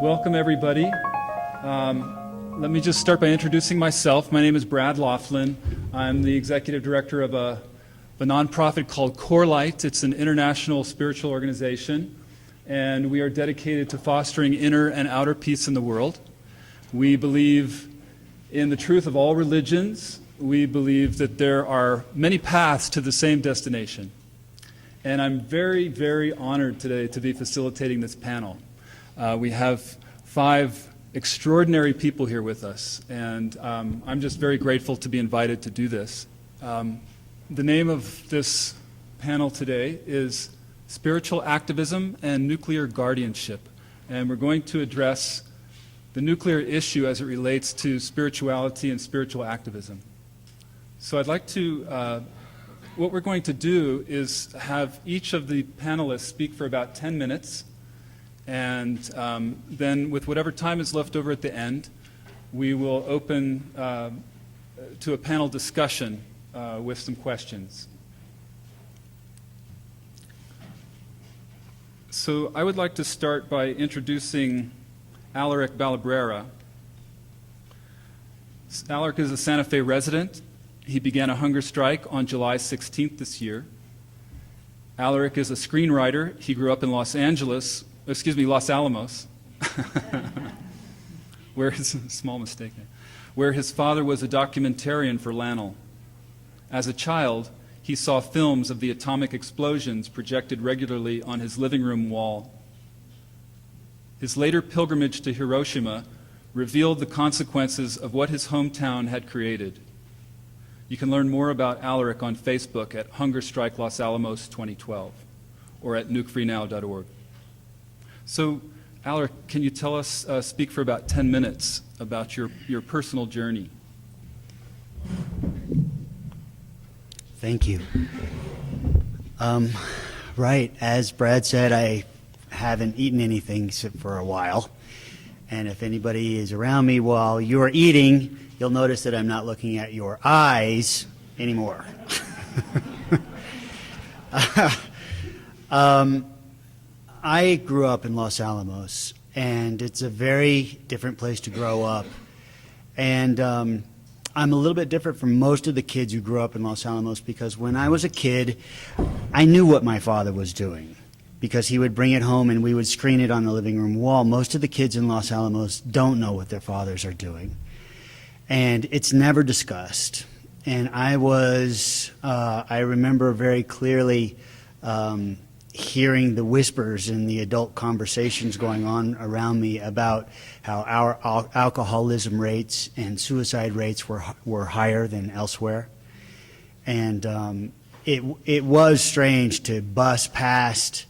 Welcome, everybody. Let me just start by introducing myself. My name is Brad Laughlin. I'm the executive director of a nonprofit called CoreLight. It's an international spiritual organization, and we are dedicated to fostering inner and outer peace in the world. We believe in the truth of all religions. We believe that there are many paths to the same destination. And I'm very, very honored today to be facilitating this panel. We have 5 extraordinary people here with us, and I'm just very grateful to be invited to do this. The name of this panel today is Spiritual Activism and Nuclear Guardianship, and we're going to address the nuclear issue as it relates to spirituality and spiritual activism. So I'd like to, what we're going to do is have each of the panelists speak for about 10 minutes, and then with whatever time is left over at the end, we will open to a panel discussion with some questions. So I would like to start by introducing Alaric Balibrera. Alaric is a Santa Fe resident. He began a hunger strike on July 16th this year. Alaric is a screenwriter. He grew up in Los Alamos, where his small mistake there, where his father was a documentarian for Lanel. As a child, he saw films of the atomic explosions projected regularly on his living room wall. His later pilgrimage to Hiroshima revealed the consequences of what his hometown had created. You can learn more about Alaric on Facebook at Hunger Strike Los Alamos 2012 or at nukefreenow.org. So, Alaric, can you tell us, speak for about 10 minutes about your personal journey? Thank you. Right, as Brad said, I haven't eaten anything for a while. And if anybody is around me while you're eating, you'll notice that I'm not looking at your eyes anymore. I grew up in Los Alamos, and it's a very different place to grow up. And I'm a little bit different from most of the kids who grew up in Los Alamos, because when I was a kid, I knew what my father was doing, because he would bring it home and we would screen it on the living room wall. Most of the kids in Los Alamos don't know what their fathers are doing, and it's never discussed. And I remember very clearly hearing the whispers in the adult conversations going on around me about how our alcoholism rates and suicide rates were higher than elsewhere. And it was strange to bus past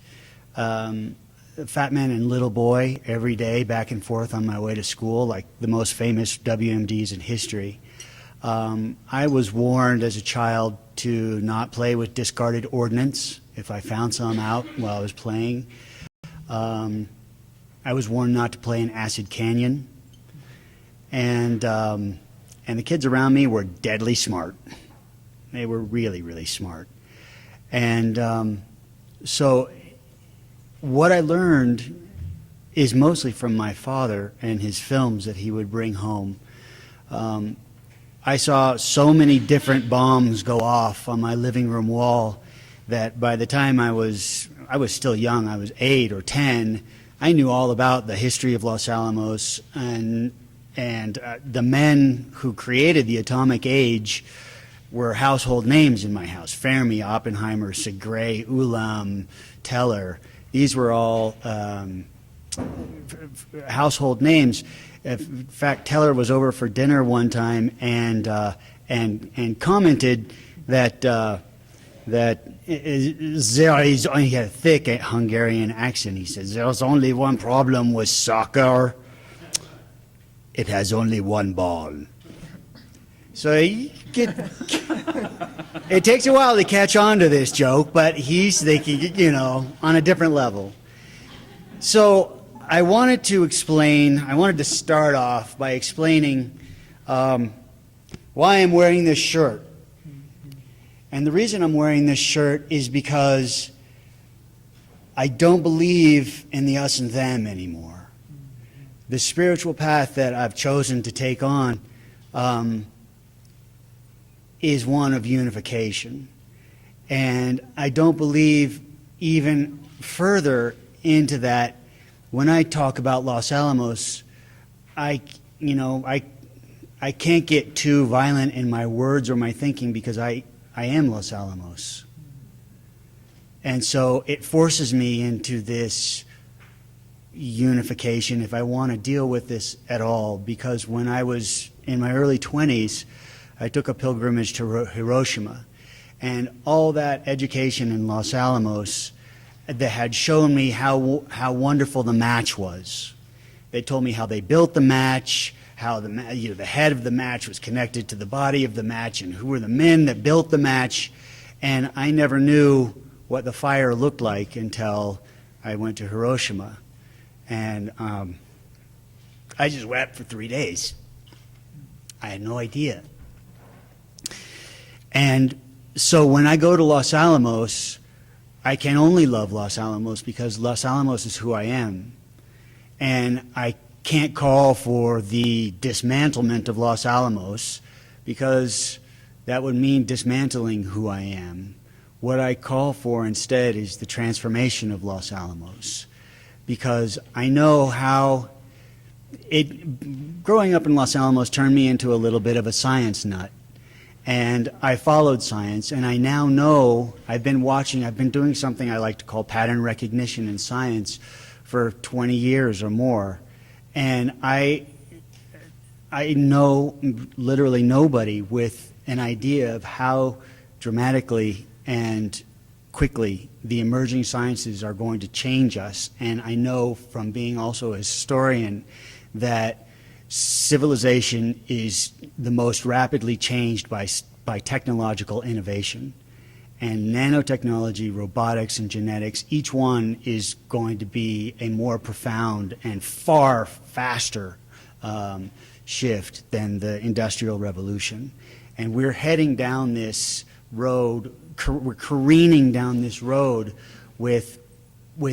Fat Man and Little Boy every day back and forth on my way to school, like the most famous WMDs in history. I was warned as a child to not play with discarded ordnance if I found some out while I was playing. I was warned not to play in Acid Canyon. And the kids around me were deadly smart. They were really, really smart. And so what I learned is mostly from my father and his films that he would bring home. I saw so many different bombs go off on my living room wall that by the time I was still young, I was 8 or 10, I knew all about the history of Los Alamos, and the men who created the atomic age were household names in my house: Fermi, Oppenheimer, Segre, Ulam, Teller. These were all household names. In fact, Teller was over for dinner one time and commented that he had a thick Hungarian accent. He says, "There's only one problem with soccer. It has only one ball." So it takes a while to catch on to this joke, but he's thinking, on a different level. So I wanted to start off by explaining why I'm wearing this shirt. And the reason I'm wearing this shirt is because I don't believe in the us and them anymore. the spiritual path that I've chosen to take on is one of unification. And I don't believe even further into that. When I talk about Los Alamos, I can't get too violent in my words or my thinking because I am Los Alamos. And so it forces me into this unification if I want to deal with this at all, because when I was in my early 20s, I took a pilgrimage to Hiroshima, and all that education in Los Alamos that had shown me how wonderful the match was. They told me how they built the match, how the head of the match was connected to the body of the match, and who were the men that built the match. And I never knew what the fire looked like until I went to Hiroshima. And I just wept for 3 days. I had no idea. And so when I go to Los Alamos, I can only love Los Alamos because Los Alamos is who I am. And I can't call for the dismantlement of Los Alamos because that would mean dismantling who I am. What I call for instead is the transformation of Los Alamos, because I know how growing up in Los Alamos turned me into a little bit of a science nut. And I followed science, and I now know, I've been doing something I like to call pattern recognition in science for 20 years or more. And I know literally nobody with an idea of how dramatically and quickly the emerging sciences are going to change us. And I know from being also a historian that civilization is the most rapidly changed by technological innovation. And nanotechnology, robotics, and genetics, each one is going to be a more profound and far faster shift than the Industrial Revolution. And we're heading down this road, we're careening down this road with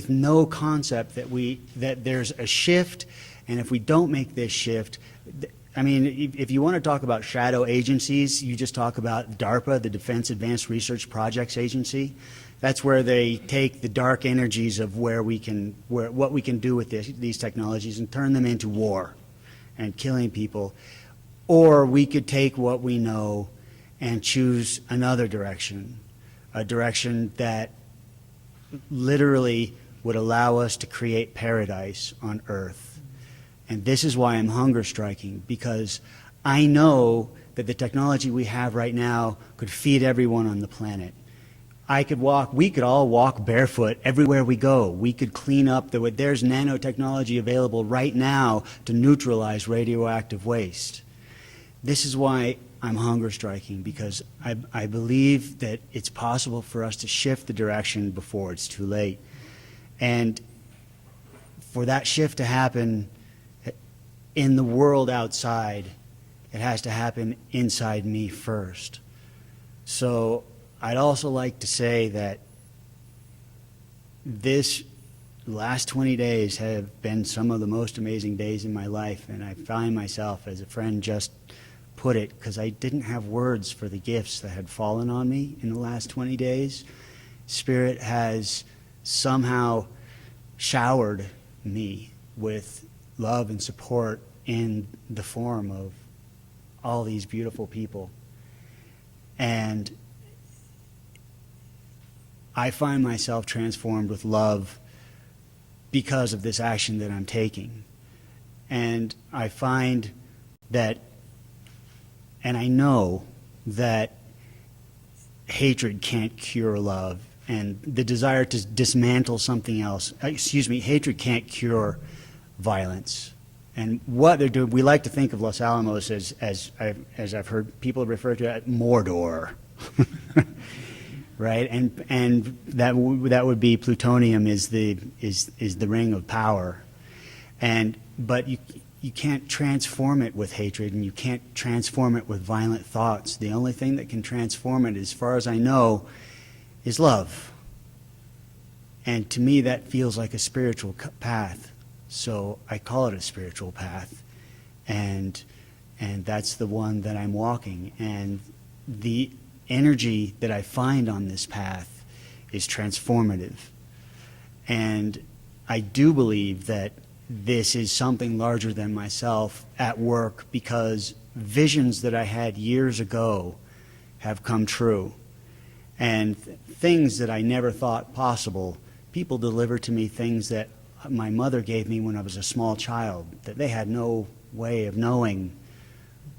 no concept that there's a shift. And if we don't make this shift, I mean, if you want to talk about shadow agencies, you just talk about DARPA, the Defense Advanced Research Projects Agency. That's where they take the dark energies of what we can do with these technologies and turn them into war and killing people. Or we could take what we know and choose another direction, a direction that literally would allow us to create paradise on Earth. And this is why I'm hunger striking, because I know that the technology we have right now could feed everyone on the planet. We could all walk barefoot everywhere we go. We could clean up, there's nanotechnology available right now to neutralize radioactive waste. This is why I'm hunger striking, because I believe that it's possible for us to shift the direction before it's too late. And for that shift to happen in the world outside, it has to happen inside me first. So I'd also like to say that this last 20 days have been some of the most amazing days in my life, and I find myself, as a friend just put it, because I didn't have words for the gifts that had fallen on me in the last 20 days. Spirit has somehow showered me with love and support in the form of all these beautiful people. And I find myself transformed with love because of this action that I'm taking. And I find that, and I know that hatred can't cure love, and the desire to dismantle something else, hatred can't cure violence. And what they're doing, we like to think of Los Alamos as I've heard people refer to it, Mordor, right? And that would be plutonium is the ring of power, but you can't transform it with hatred, and you can't transform it with violent thoughts. The only thing that can transform it, as far as I know, is love. And to me, that feels like a spiritual path. So I call it a spiritual path, and that's the one that I'm walking. And the energy that I find on this path is transformative. And I do believe that this is something larger than myself at work, because visions that I had years ago have come true. And things that I never thought possible, people deliver to me things that my mother gave me when I was a small child, that they had no way of knowing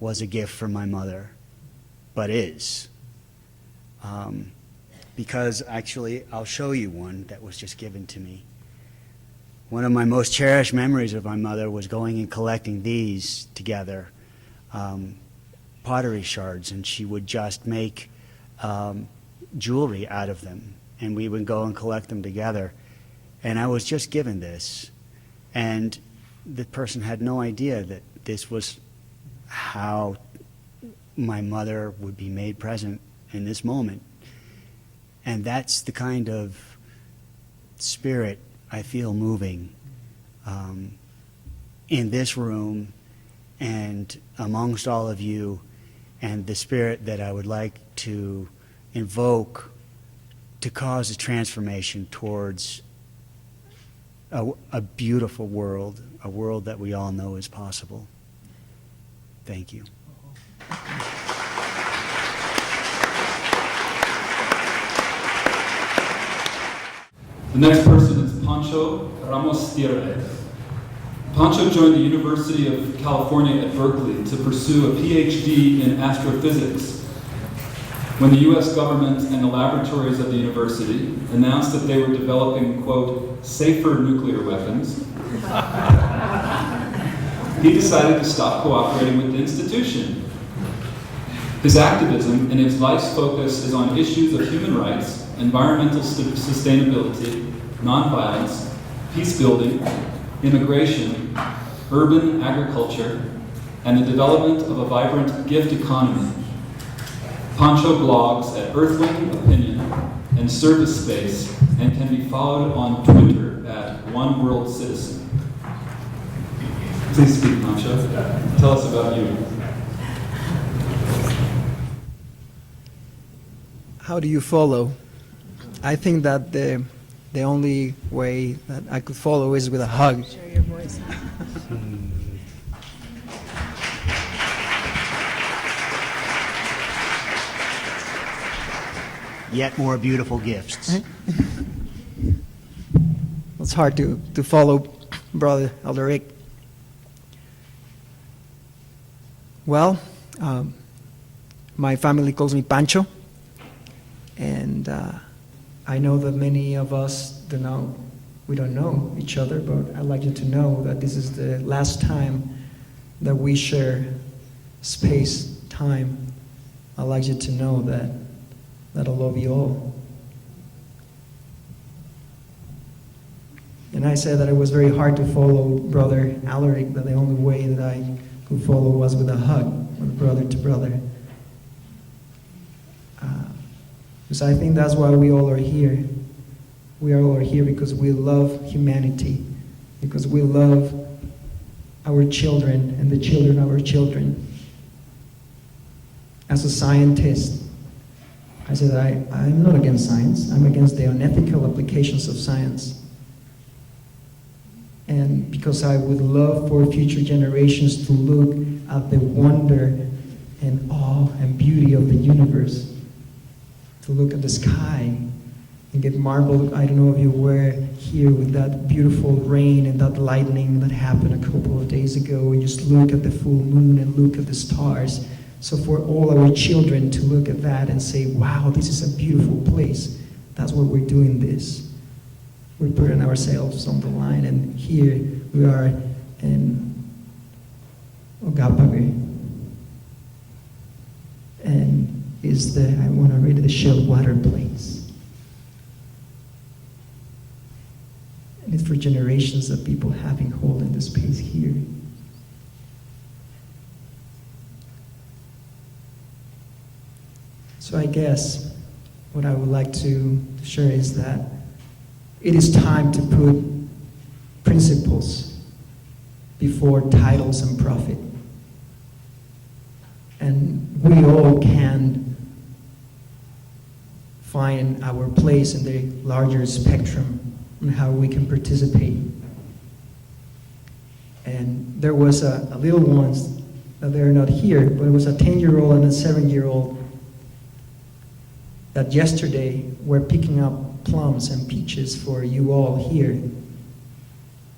was a gift from my mother, but is. Because actually, I'll show you one that was just given to me. One of my most cherished memories of my mother was going and collecting these together, pottery shards, and she would just make jewelry out of them, and we would go and collect them together. And I was just given this, and the person had no idea that this was how my mother would be made present in this moment. And that's the kind of spirit I feel moving in this room and amongst all of you, and the spirit that I would like to invoke to cause a transformation towards a beautiful world, a world that we all know is possible. Thank you. The next person is Pancho Ramos-Stierle. Pancho joined the University of California at Berkeley to pursue a Ph.D. in astrophysics. When the U.S. government and the laboratories of the university announced that they were developing, quote, safer nuclear weapons, he decided to stop cooperating with the institution. His activism and his life's focus is on issues of human rights, environmental sustainability, nonviolence, peace building, immigration, urban agriculture, and the development of a vibrant gift economy. Pancho blogs at Earthling Opinion and Service Space and can be followed on Twitter at One World Citizen. Please speak, Pancho. Tell us about you. How do you follow? I think that the only way that I could follow is with a hug. Share your voice. Yet more beautiful gifts. It's hard to follow Brother Alaric. Well, my family calls me Pancho, and I know that many of us we don't know each other, but I'd like you to know that this is the last time that we share space, time. I'd like you to know that I love you all. And I said that it was very hard to follow Brother Alaric, that the only way that I could follow was with a hug, with brother to brother. Because I think that's why we all are here. We all are here because we love humanity, because we love our children and the children of our children. As a scientist, I said I'm not against science. I'm against the unethical applications of science. And because I would love for future generations to look at the wonder and awe and beauty of the universe, to look at the sky and get marveled. I don't know if you were here with that beautiful rain and that lightning that happened a couple of days ago, and just look at the full moon and look at the stars. So for all our children to look at that and say, wow, this is a beautiful place, that's why we're doing this. We're putting ourselves on the line, and here we are in H.O.P.E. And I want to read the Shell Water Place. And it's for generations of people having hold in this space here. So I guess what I would like to share is that it is time to put principles before titles and profit. And we all can find our place in the larger spectrum and how we can participate. And there was a little ones, they're not here, but it was a 10-year-old and a 7-year-old that yesterday were picking up plums and peaches for you all here.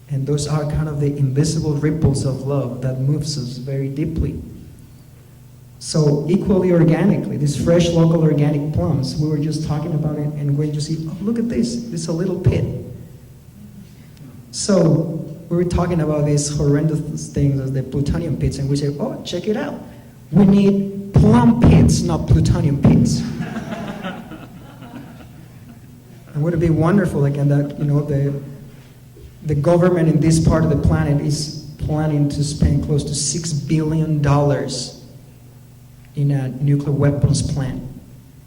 And those are kind of the invisible ripples of love that moves us very deeply. So equally organically, these fresh local organic plums, we were just talking about it, and when you see, oh, look at this, this is a little pit. So we were talking about these horrendous things as the plutonium pits, and we said, oh, check it out. We need plum pits, not plutonium pits. And would it be wonderful again that, you know, the government in this part of the planet is planning to spend close to $6 billion in a nuclear weapons plant.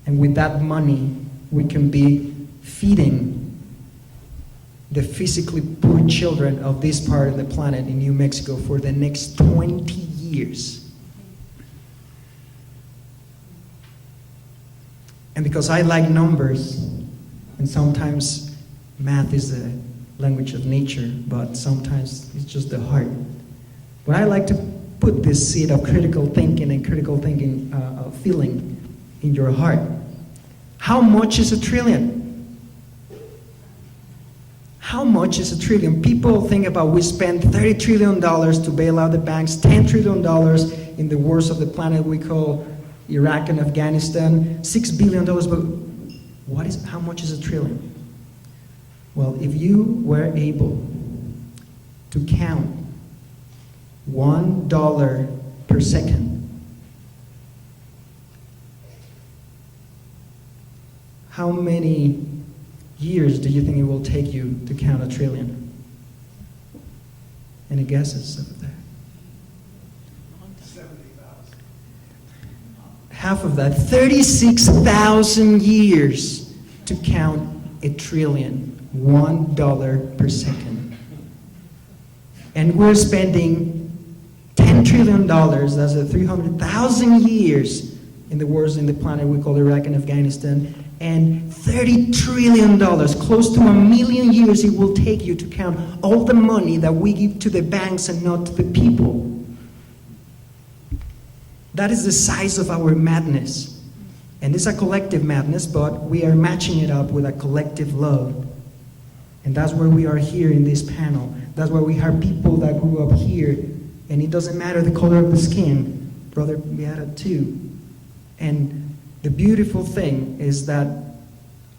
And with that money, we can be feeding the physically poor children of this part of the planet in New Mexico for the next 20 years. And because I like numbers, and sometimes math is the language of nature, but sometimes it's just the heart. But I like to put this seed of critical thinking and feeling in your heart. How much is $1 trillion? How much is $1 trillion? People think about we spend $30 trillion to bail out the banks, $10 trillion in the wars of the planet we call Iraq and Afghanistan, $6 billion, but how much is $1 trillion? Well, if you were able to count $1 per second, how many years do you think it will take you to count $1 trillion? Any guesses of that? 70,000. Half of that, 36,000 years to count $1 trillion, $1 per second. And we're spending $10 trillion, that's 300,000 years in the wars in the planet we call Iraq and Afghanistan, and $30 trillion, close to 1 million years it will take you to count all the money that we give to the banks and not to the people. That is the size of our madness. And it's a collective madness, but we are matching it up with a collective love. And that's where we are here in this panel. That's where we have people that grew up here, and it doesn't matter the color of the skin, Brother Beata too. And the beautiful thing is that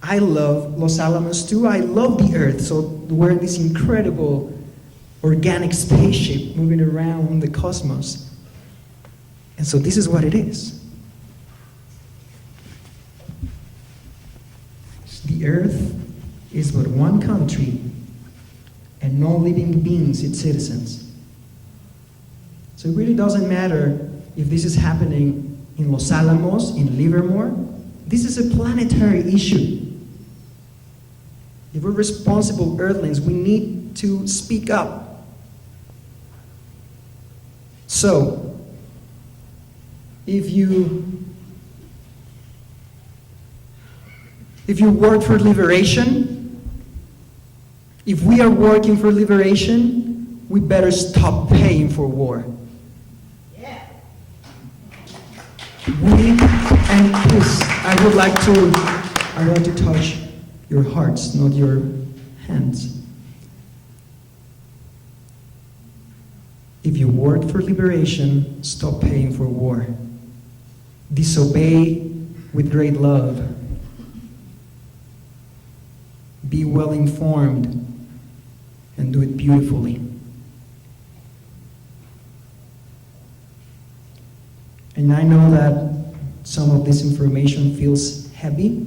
I love Los Alamos too. I love the earth. So we're in this incredible organic spaceship moving around the cosmos. And so this is what it is. The earth is but one country and no living beings its citizens. So it really doesn't matter if this is happening in Los Alamos, in Livermore. This is a planetary issue. If we're responsible earthlings, we need to speak up. So, if you work for liberation, if we are working for liberation, we better stop paying for war. And please, I would like to touch your hearts, not your hands. If you work for liberation, stop paying for war. Disobey with great love. Be well informed and do it beautifully. And I know that some of this information feels heavy,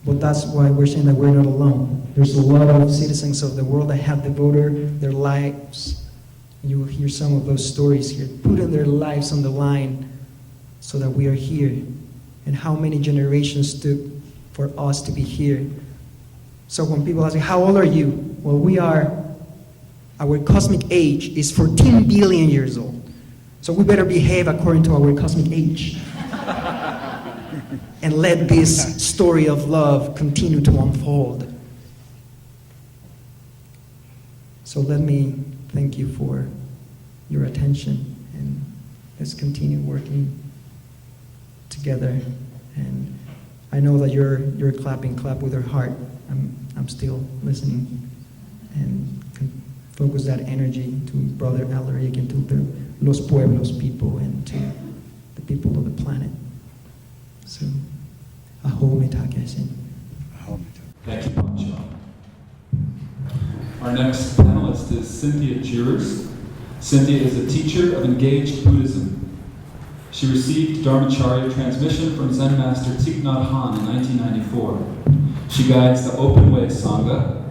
but that's why we're saying that we're not alone. There's a lot of citizens of the world that have devoted their lives. You will hear some of those stories here, putting their lives on the line so that we are here. And how many generations took for us to be here. So when people ask me, how old are you? Well, we are Our cosmic age is 14 billion years old. So we better behave according to our cosmic age. And let this story of love continue to unfold. So let me thank you for your attention, and let's continue working together. And I know that you're clapping, clap with your heart. I'm still listening, and can focus that energy to Brother Alaric and to the Los Pueblos people and to the people of the planet. So, Aho Metakesin. Thank you, Pancho. Our next panelist is Cynthia Jurs. Cynthia is a teacher of engaged Buddhism. She received Dharmacharya transmission from Zen Master Thich Nhat Hanh in 1994. She guides the Open Way Sangha,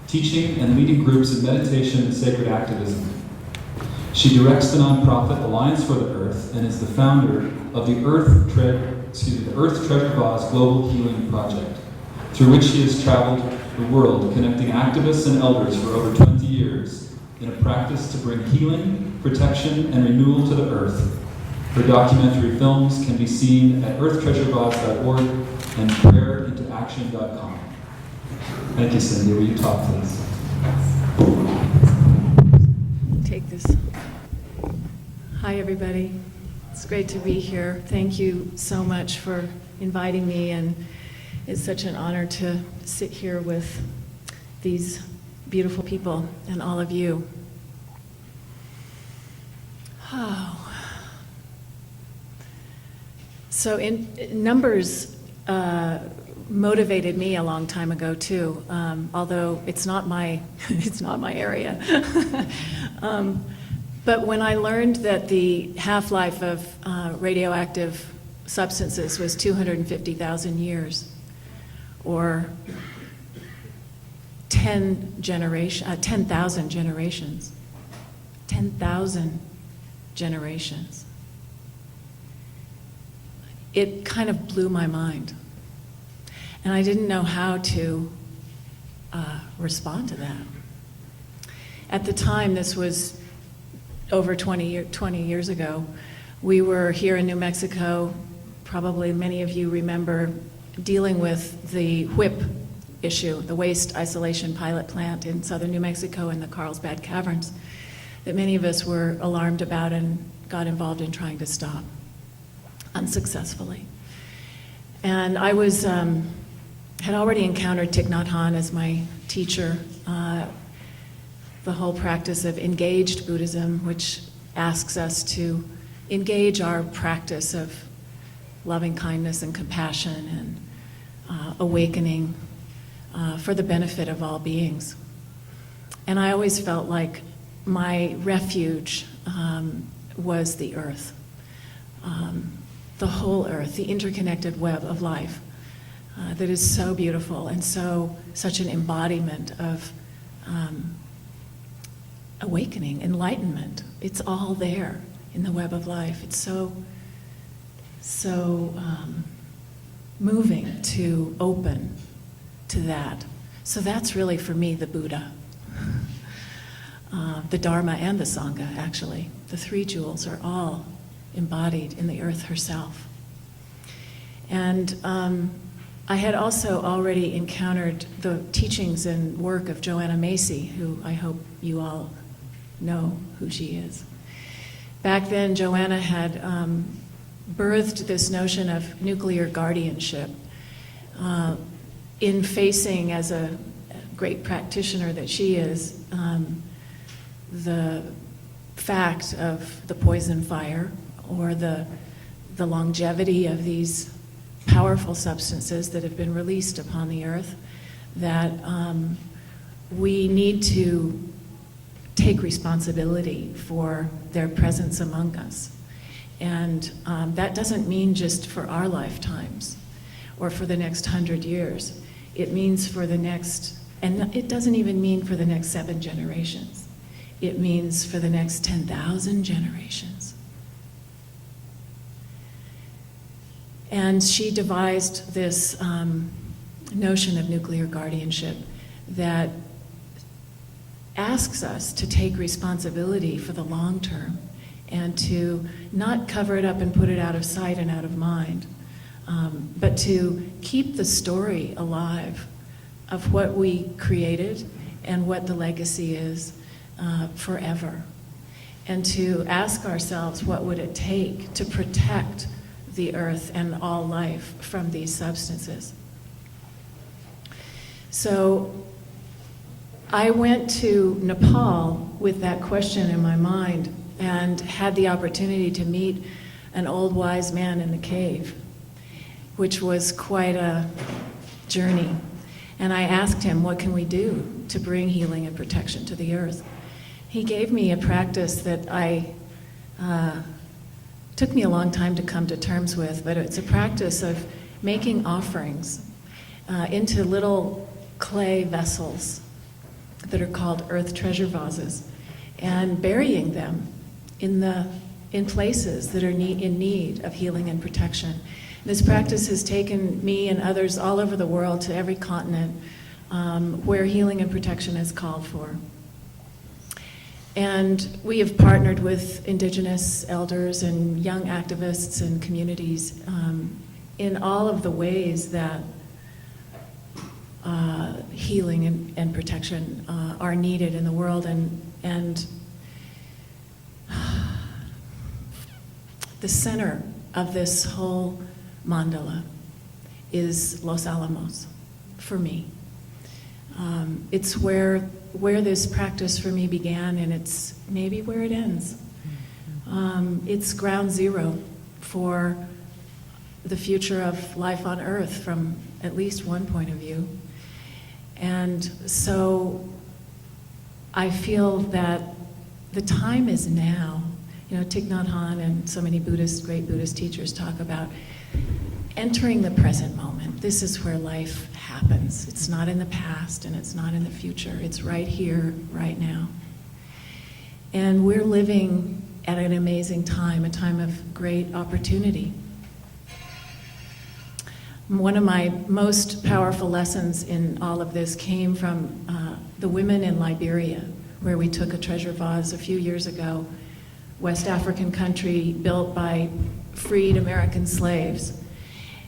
teaching and leading groups in meditation and sacred activism. She directs the nonprofit Alliance for the Earth and is the founder of the Earth Treasure Vase Global Healing Project, through which she has traveled the world connecting activists and elders for over 20 years in a practice to bring healing, protection, and renewal to the earth. Her documentary films can be seen at earthtreasurevase.org and prayerintoaction.com. Thank you, Cindy. Will you talk, please? Take this. Hi, everybody. It's great to be here. Thank you so much for inviting me, and it's such an honor to sit here with these beautiful people and all of you. Oh. So numbers motivated me a long time ago too, although it's not my area. But when I learned that the half-life of radioactive substances was 250,000 years, or 10,000 generations. 10,000 generations. It kind of blew my mind. And I didn't know how to respond to that. At the time, this was over 20 years ago, we were here in New Mexico, probably many of you remember dealing with the WHIP issue, the Waste Isolation Pilot Plant in southern New Mexico in the Carlsbad Caverns, that many of us were alarmed about and got involved in trying to stop, unsuccessfully. And I was, had already encountered Thich Nhat Hanh as my teacher, the whole practice of engaged Buddhism, which asks us to engage our practice of loving kindness and compassion and awakening for the benefit of all beings. And I always felt like my refuge was the earth, the whole earth, the interconnected web of life that is so beautiful and such an embodiment of awakening, enlightenment. It's all there in the web of life. It's so moving to open to that. So that's really, for me, the Buddha. The Dharma and the Sangha, actually. The three jewels are all embodied in the earth herself. And I had also already encountered the teachings and work of Joanna Macy, who I hope you all know who she is. Back then, Joanna had birthed this notion of nuclear guardianship in facing, as a great practitioner that she is, the fact of the poison fire, or the longevity of these powerful substances that have been released upon the earth, that we need to take responsibility for their presence among us. And that doesn't mean just for our lifetimes or for the next 100 years. It means for the next, and it doesn't even mean for the next 7 generations. It means for the next 10,000 generations. And she devised this notion of nuclear guardianship that asks us to take responsibility for the long term and to not cover it up and put it out of sight and out of mind, but to keep the story alive of what we created and what the legacy is forever. And to ask ourselves, what would it take to protect the earth and all life from these substances? So I went to Nepal with that question in my mind and had the opportunity to meet an old wise man in the cave, which was quite a journey. And I asked him, what can we do to bring healing and protection to the earth? He gave me a practice that took me a long time to come to terms with, but it's a practice of making offerings into little clay vessels that are called earth treasure vases, and burying them in places that are in need of healing and protection. This practice has taken me and others all over the world to every continent where healing and protection is called for. And we have partnered with indigenous elders and young activists and communities in all of the ways that healing and protection are needed in the world. And the center of this whole mandala is Los Alamos, for me. It's where this practice for me began, and it's maybe where it ends. It's ground zero for the future of life on Earth from at least one point of view. And so I feel that the time is now. You know, Thich Nhat Hanh and so many great Buddhist teachers talk about entering the present moment. This is where life happens. It's not in the past and it's not in the future. It's right here, right now. And we're living at an amazing time, a time of great opportunity. One of my most powerful lessons in all of this came from the women in Liberia, where we took a treasure vase a few years ago, West African country built by freed American slaves.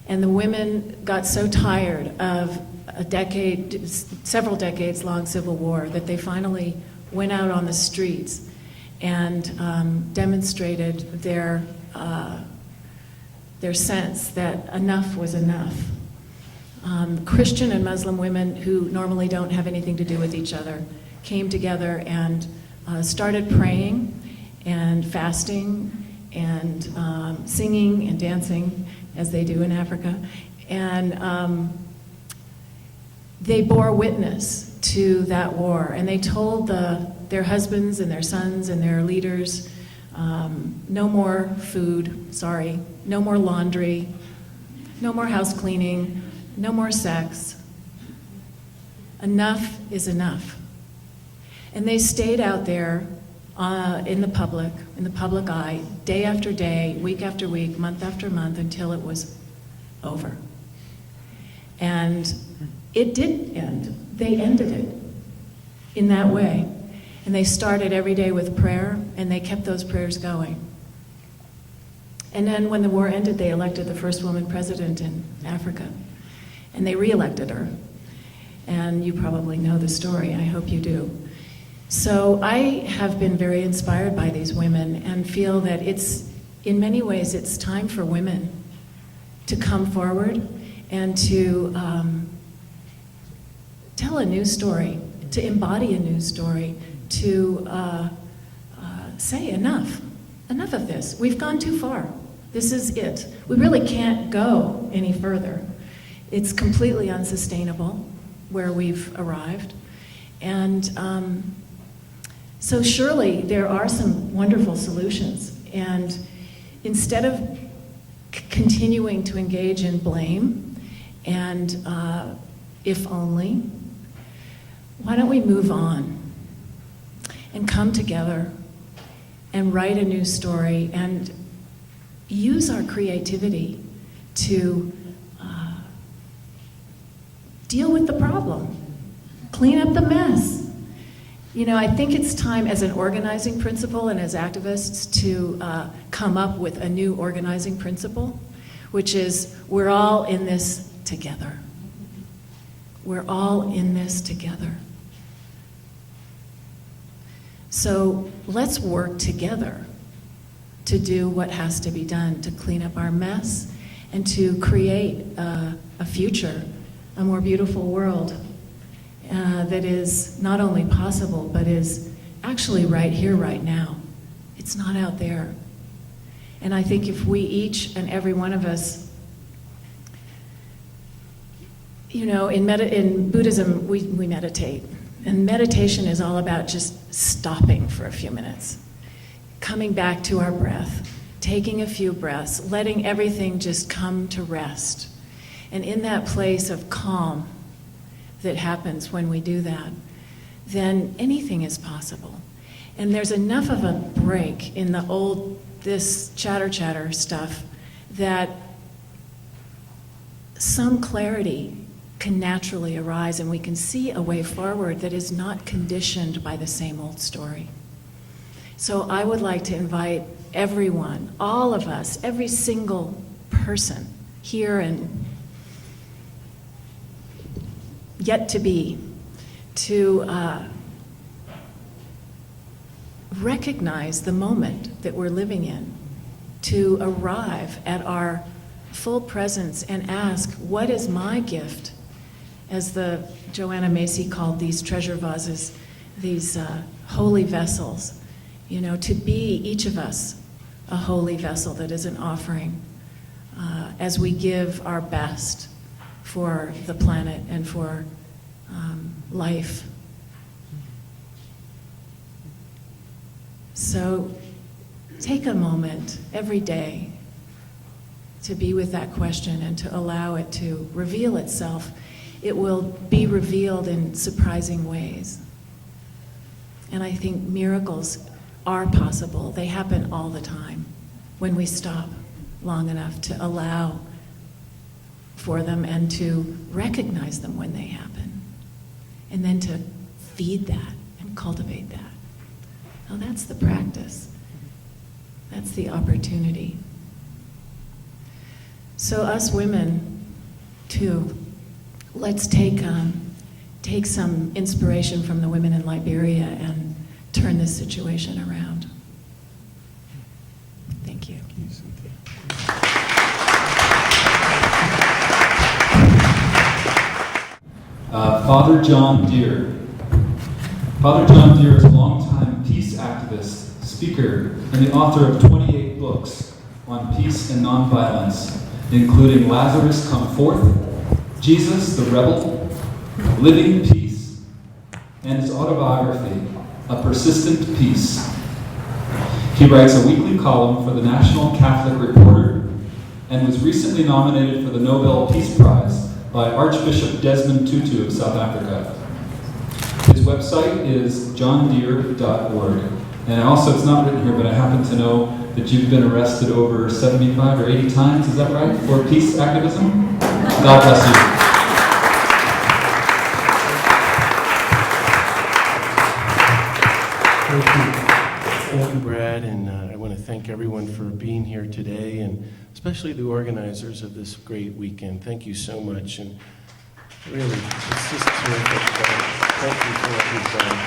And the women got so tired of several decades long civil war that they finally went out on the streets and demonstrated their sense that enough was enough. Christian and Muslim women who normally don't have anything to do with each other came together and started praying and fasting and singing and dancing, as they do in Africa. And they bore witness to that war, and they told their husbands and their sons and their leaders, no more food, no more laundry, no more house cleaning, no more sex. Enough is enough. And they stayed out there in the public eye, day after day, week after week, month after month, until it was over. And it did end. They ended it in that way. And they started every day with prayer, and they kept those prayers going. And then when the war ended, they elected the first woman president in Africa. And they re-elected her. And you probably know the story, I hope you do. So I have been very inspired by these women and feel that in many ways, it's time for women to come forward and to tell a new story, to embody a new story, to say enough of this. We've gone too far. This is it. We really can't go any further. It's completely unsustainable where we've arrived. And so surely there are some wonderful solutions. And instead of continuing to engage in blame and if only, why don't we move on and come together and write a new story and use our creativity to deal with the problem, clean up the mess, I think it's time as an organizing principle and as activists to come up with a new organizing principle, which is we're all in this together. We're all in this together. So let's work together to do what has to be done to clean up our mess and to create a future, a more beautiful world that is not only possible, but is actually right here, right now. It's not out there. And I think if we each and every one of us, in Buddhism, we meditate. And meditation is all about just stopping for a few minutes, coming back to our breath, taking a few breaths, letting everything just come to rest. And in that place of calm that happens when we do that, then anything is possible. And there's enough of a break in the old, this chatter stuff, that some clarity can naturally arise and we can see a way forward that is not conditioned by the same old story. So I would like to invite everyone, all of us, every single person here and yet to be, to recognize the moment that we're living in, to arrive at our full presence and ask, what is my gift? As the Joanna Macy called these treasure vases, these holy vessels, to be each of us a holy vessel that is an offering as we give our best for the planet and for life. So take a moment every day to be with that question and to allow it to reveal itself. It will be revealed in surprising ways. And I think miracles are possible. They happen all the time when we stop long enough to allow for them and to recognize them when they happen. And then to feed that and cultivate that. Now that's the practice. That's the opportunity. So us women, too, let's take some inspiration from the women in Liberia and turn this situation around. Thank you. Father John Deere. Father John Deere is a longtime peace activist, speaker, and the author of 28 books on peace and nonviolence, including Lazarus Come Forth, Jesus the Rebel, Living Peace, and his autobiography, A Persistent Peace. He writes a weekly column for the National Catholic Reporter and was recently nominated for the Nobel Peace Prize by Archbishop Desmond Tutu of South Africa. His website is johndeere.org. And also, it's not written here, but I happen to know that you've been arrested over 75 or 80 times, is that right, for peace activism? God bless you. Thank you, Brad, and I want to thank everyone for being here today, and especially the organizers of this great weekend. Thank you so much, and really, it's just terrific. Thank you for what you've done.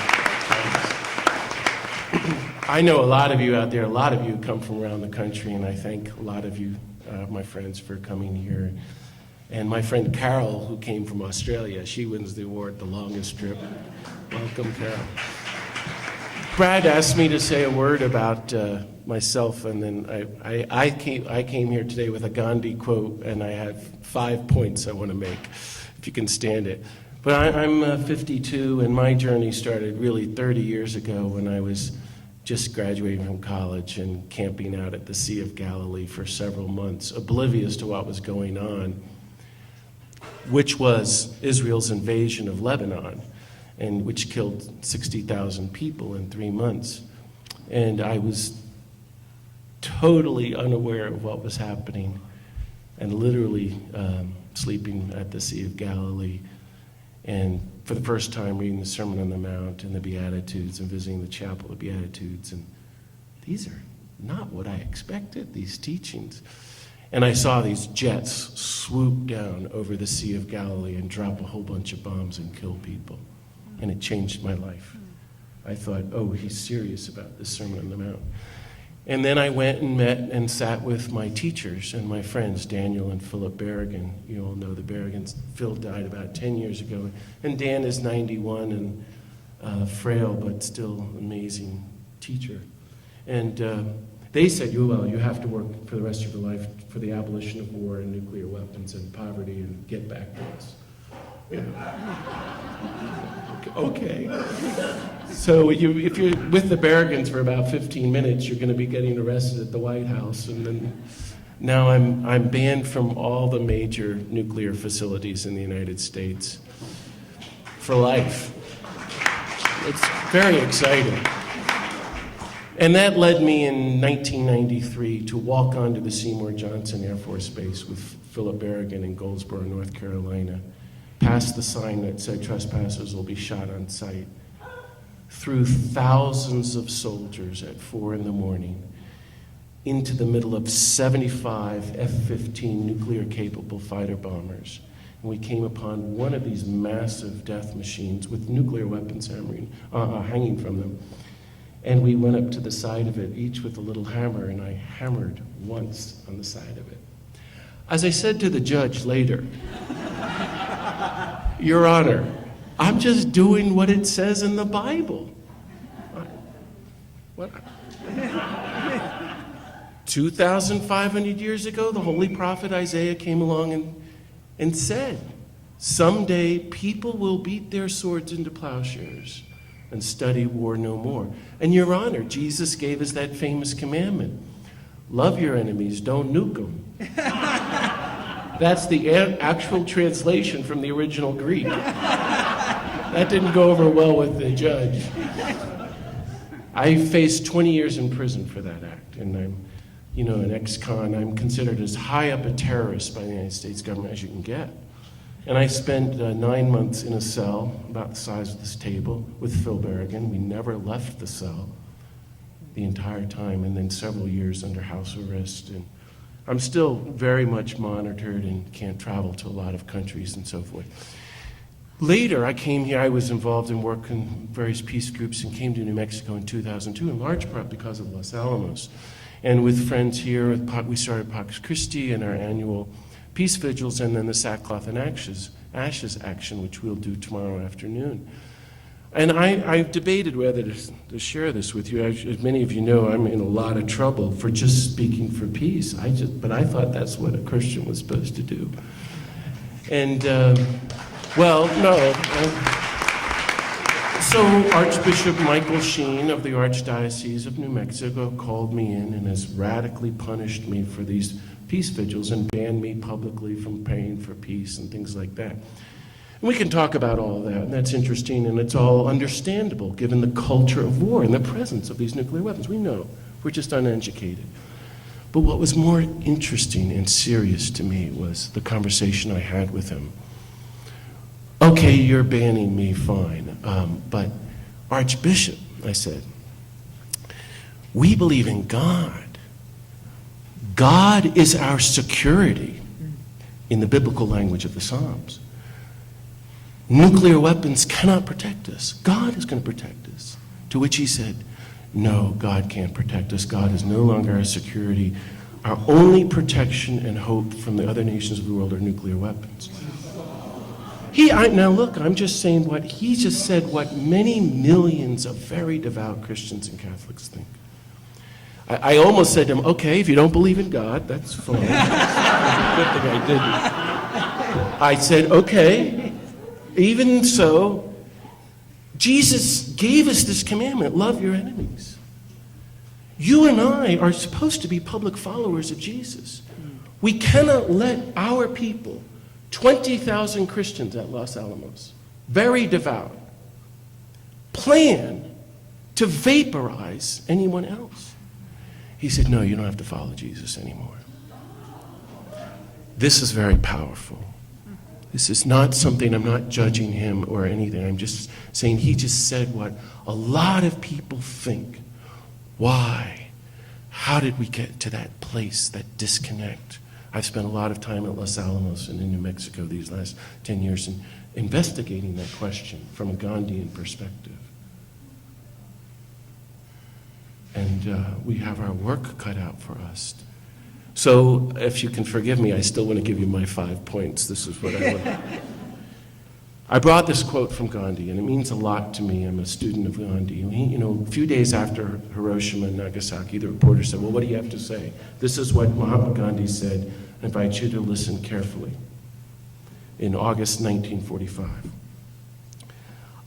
I know a lot of you out there, a lot of you come from around the country, and I thank a lot of you, my friends, for coming here. And my friend Carol, who came from Australia, she wins the award, the longest trip. Welcome, Carol. Brad asked me to say a word about myself, and then I came here today with a Gandhi quote, and I have 5 points I want to make, if you can stand it. But I'm 52, and my journey started really 30 years ago when I was just graduating from college and camping out at the Sea of Galilee for several months, oblivious to what was going on, which was Israel's invasion of Lebanon, and which killed 60,000 people in 3 months. And I was totally unaware of what was happening and literally sleeping at the Sea of Galilee. And for the first time reading the Sermon on the Mount and the Beatitudes and visiting the Chapel of Beatitudes. And these are not what I expected, these teachings. And I saw these jets swoop down over the Sea of Galilee and drop a whole bunch of bombs and kill people. And it changed my life. I thought, oh, he's serious about the Sermon on the Mount. And then I went and met and sat with my teachers and my friends, Daniel and Philip Berrigan. You all know the Berrigans. Phil died about 10 years ago. And Dan is 91 and frail, but still amazing teacher. And they said, well, you have to work for the rest of your life for the abolition of war and nuclear weapons and poverty and get back to us. Yeah. Okay. So if you're with the Berrigans for about 15 minutes, you're going to be getting arrested at the White House. And then now I'm banned from all the major nuclear facilities in the United States for life. It's very exciting. And that led me in 1993 to walk onto the Seymour Johnson Air Force Base with Philip Berrigan in Goldsboro, North Carolina, past the sign that said trespassers will be shot on sight, through thousands of soldiers at 4 a.m, into the middle of 75 F-15 nuclear-capable fighter bombers. And we came upon one of these massive death machines with nuclear weapons hanging from them. And we went up to the side of it, each with a little hammer, and I hammered once on the side of it. As I said to the judge later, Your Honor, I'm just doing what it says in the Bible. What? 2,500 years ago, the holy prophet Isaiah came along and said, someday people will beat their swords into plowshares and study war no more. And Your Honor, Jesus gave us that famous commandment. Love your enemies, don't nuke them. That's the actual translation from the original Greek. That didn't go over well with the judge. I faced 20 years in prison for that act, and I'm, an ex-con. I'm considered as high up a terrorist by the United States government as you can get. And I spent 9 months in a cell about the size of this table with Phil Berrigan. We never left the cell the entire time, and then several years under house arrest. And I'm still very much monitored and can't travel to a lot of countries and so forth. Later, I came here. I was involved in work in various peace groups and came to New Mexico in 2002, in large part because of Los Alamos. And with friends here, we started Pax Christi and our annual peace vigils, and then the sackcloth and ashes action, which we'll do tomorrow afternoon. And I've debated whether to share this with you. As many of you know, I'm in a lot of trouble for just speaking for peace. But I thought that's what a Christian was supposed to do. And, well, no. So Archbishop Michael Sheen of the Archdiocese of New Mexico called me in and has radically punished me for these peace vigils and banned me publicly from praying for peace and things like that. And we can talk about all that, and that's interesting, and it's all understandable given the culture of war and the presence of these nuclear weapons. We know. We're just uneducated. But what was more interesting and serious to me was the conversation I had with him. Okay, you're banning me, fine. But Archbishop, I said, we believe in God. God is our security in the biblical language of the Psalms. Nuclear weapons cannot protect us. God is going to protect us. To which he said, no, God can't protect us. God is no longer our security. Our only protection and hope from the other nations of the world are nuclear weapons. Now look, I'm just saying what he just said, what many millions of very devout Christians and Catholics think. I almost said to him, okay, if you don't believe in God, that's fine. Good thing I didn't. I said, okay, even so, Jesus gave us this commandment, love your enemies. You and I are supposed to be public followers of Jesus. We cannot let our people, 20,000 Christians at Los Alamos, very devout, plan to vaporize anyone else. He said, no, you don't have to follow Jesus anymore. This is very powerful. This is not something, I'm not judging him or anything. I'm just saying he just said what a lot of people think. Why? How did we get to that place, that disconnect? I've spent a lot of time at Los Alamos and in New Mexico these last 10 years investigating that question from a Gandhian perspective. And we have our work cut out for us. So if you can forgive me, I still want to give you my 5 points. This is what I want. I brought this quote from Gandhi, and it means a lot to me. I'm a student of Gandhi. A few days after Hiroshima and Nagasaki, the reporter said, well, what do you have to say? This is what Mahatma Gandhi said. I invite you to listen carefully. In August 1945.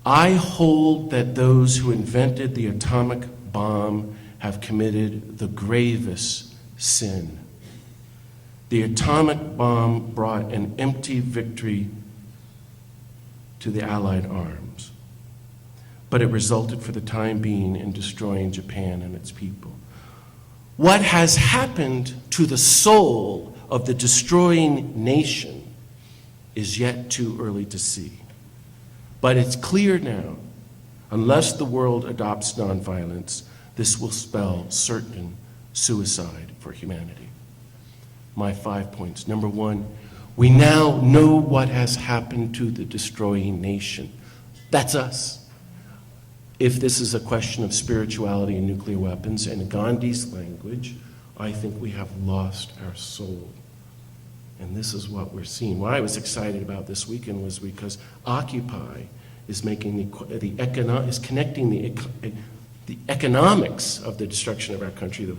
I hold that those who invented the atomic bomb have committed the gravest sin. The atomic bomb brought an empty victory to the Allied arms, but it resulted for the time being in destroying Japan and its people. What has happened to the soul of the destroying nation is yet too early to see. But it's clear now, unless the world adopts nonviolence, this will spell certain suicide for humanity. My 5 points. Number one, we now know what has happened to the destroying nation. That's us. If this is a question of spirituality and nuclear weapons, in Gandhi's language, I think we have lost our soul. And this is what we're seeing. What I was excited about this weekend was because Occupy is making is connecting the economics of the destruction of our country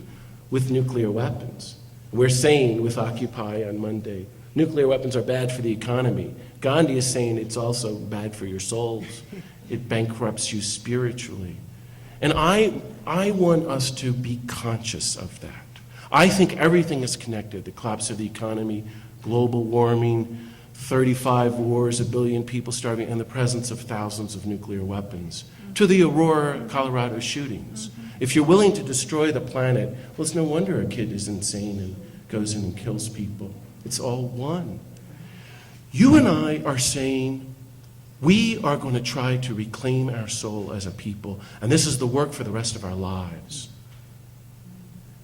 with nuclear weapons. We're saying with Occupy on Monday, nuclear weapons are bad for the economy. Gandhi is saying it's also bad for your souls. It bankrupts you spiritually. And I want us to be conscious of that. I think everything is connected. The collapse of the economy, global warming, 35 wars, 1 billion people starving, and the presence of thousands of nuclear weapons. To the Aurora, Colorado shootings. If you're willing to destroy the planet, well, it's no wonder a kid is insane and goes in and kills people. It's all one. You and I are saying we are going to try to reclaim our soul as a people, and this is the work for the rest of our lives.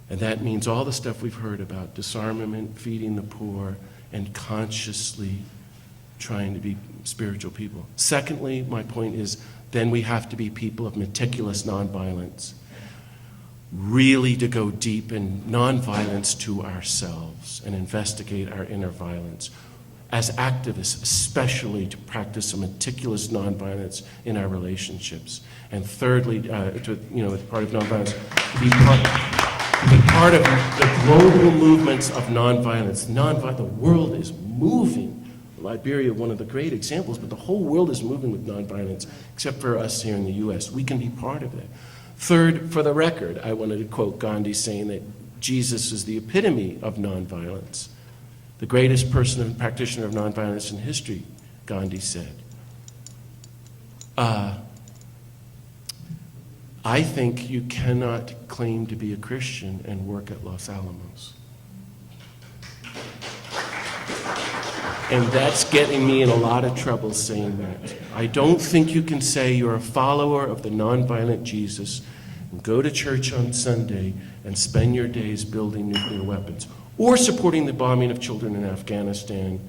And that means all the stuff we've heard about, disarmament, feeding the poor, and consciously trying to be spiritual people. Secondly, my point is, then we have to be people of meticulous nonviolence, really to go deep in nonviolence to ourselves and investigate our inner violence. As activists, especially to practice a meticulous nonviolence in our relationships. And thirdly, as part of nonviolence, to be part of the global movements of nonviolence. The world is moving. Liberia, one of the great examples, but the whole world is moving with nonviolence, except for us here in the U.S. We can be part of that. Third, for the record, I wanted to quote Gandhi saying that Jesus is the epitome of nonviolence. The greatest person and practitioner of nonviolence in history, Gandhi said. I think you cannot claim to be a Christian and work at Los Alamos. And that's getting me in a lot of trouble saying that. I don't think you can say you're a follower of the nonviolent Jesus and go to church on Sunday and spend your days building nuclear weapons or supporting the bombing of children in Afghanistan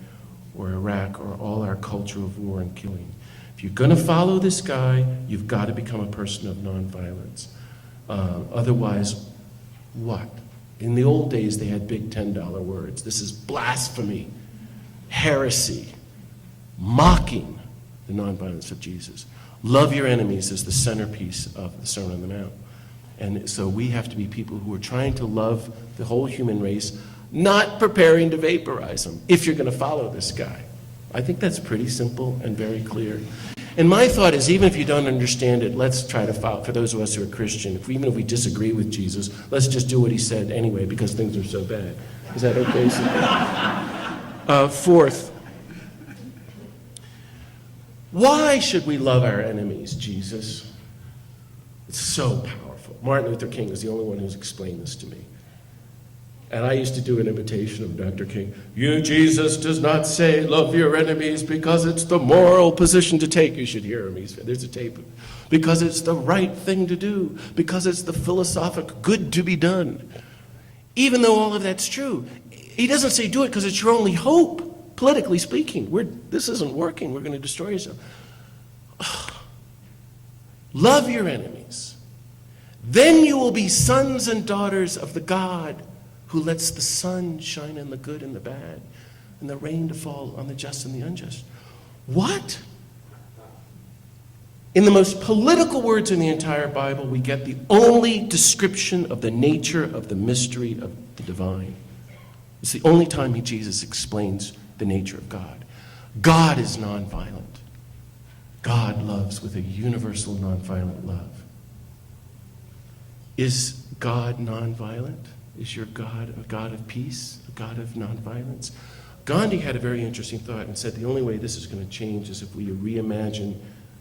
or Iraq or all our culture of war and killing. If you're going to follow this guy, you've got to become a person of nonviolence. Otherwise, what? In the old days, they had big $10 words. This is blasphemy, heresy, mocking the nonviolence of Jesus. Love your enemies is the centerpiece of the Sermon on the Mount. And so we have to be people who are trying to love the whole human race, not preparing to vaporize them, if you're going to follow this guy. I think that's pretty simple and very clear. And my thought is, even if you don't understand it, let's try to follow, for those of us who are Christian, even if we disagree with Jesus, let's just do what he said anyway, because things are so bad. Is that okay? Fourth, why should we love our enemies, Jesus? It's so powerful. Martin Luther King is the only one who's explained this to me. And I used to do an imitation of Dr. King. You, Jesus, does not say, love your enemies because it's the moral position to take. You should hear him. There's a tape. Because it's the right thing to do. Because it's the philosophic good to be done. Even though all of that's true. He doesn't say do it because it's your only hope, politically speaking. This isn't working. We're going to destroy yourself. Love your enemies. Then you will be sons and daughters of the God who lets the sun shine on the good and the bad, and the rain to fall on the just and the unjust. What? In the most political words in the entire Bible, we get the only description of the nature of the mystery of the divine. It's the only time Jesus explains the nature of God. God is nonviolent. God loves with a universal nonviolent love. Is God nonviolent? Is your God a God of peace, a God of nonviolence? Gandhi had a very interesting thought and said the only way this is going to change is if we reimagine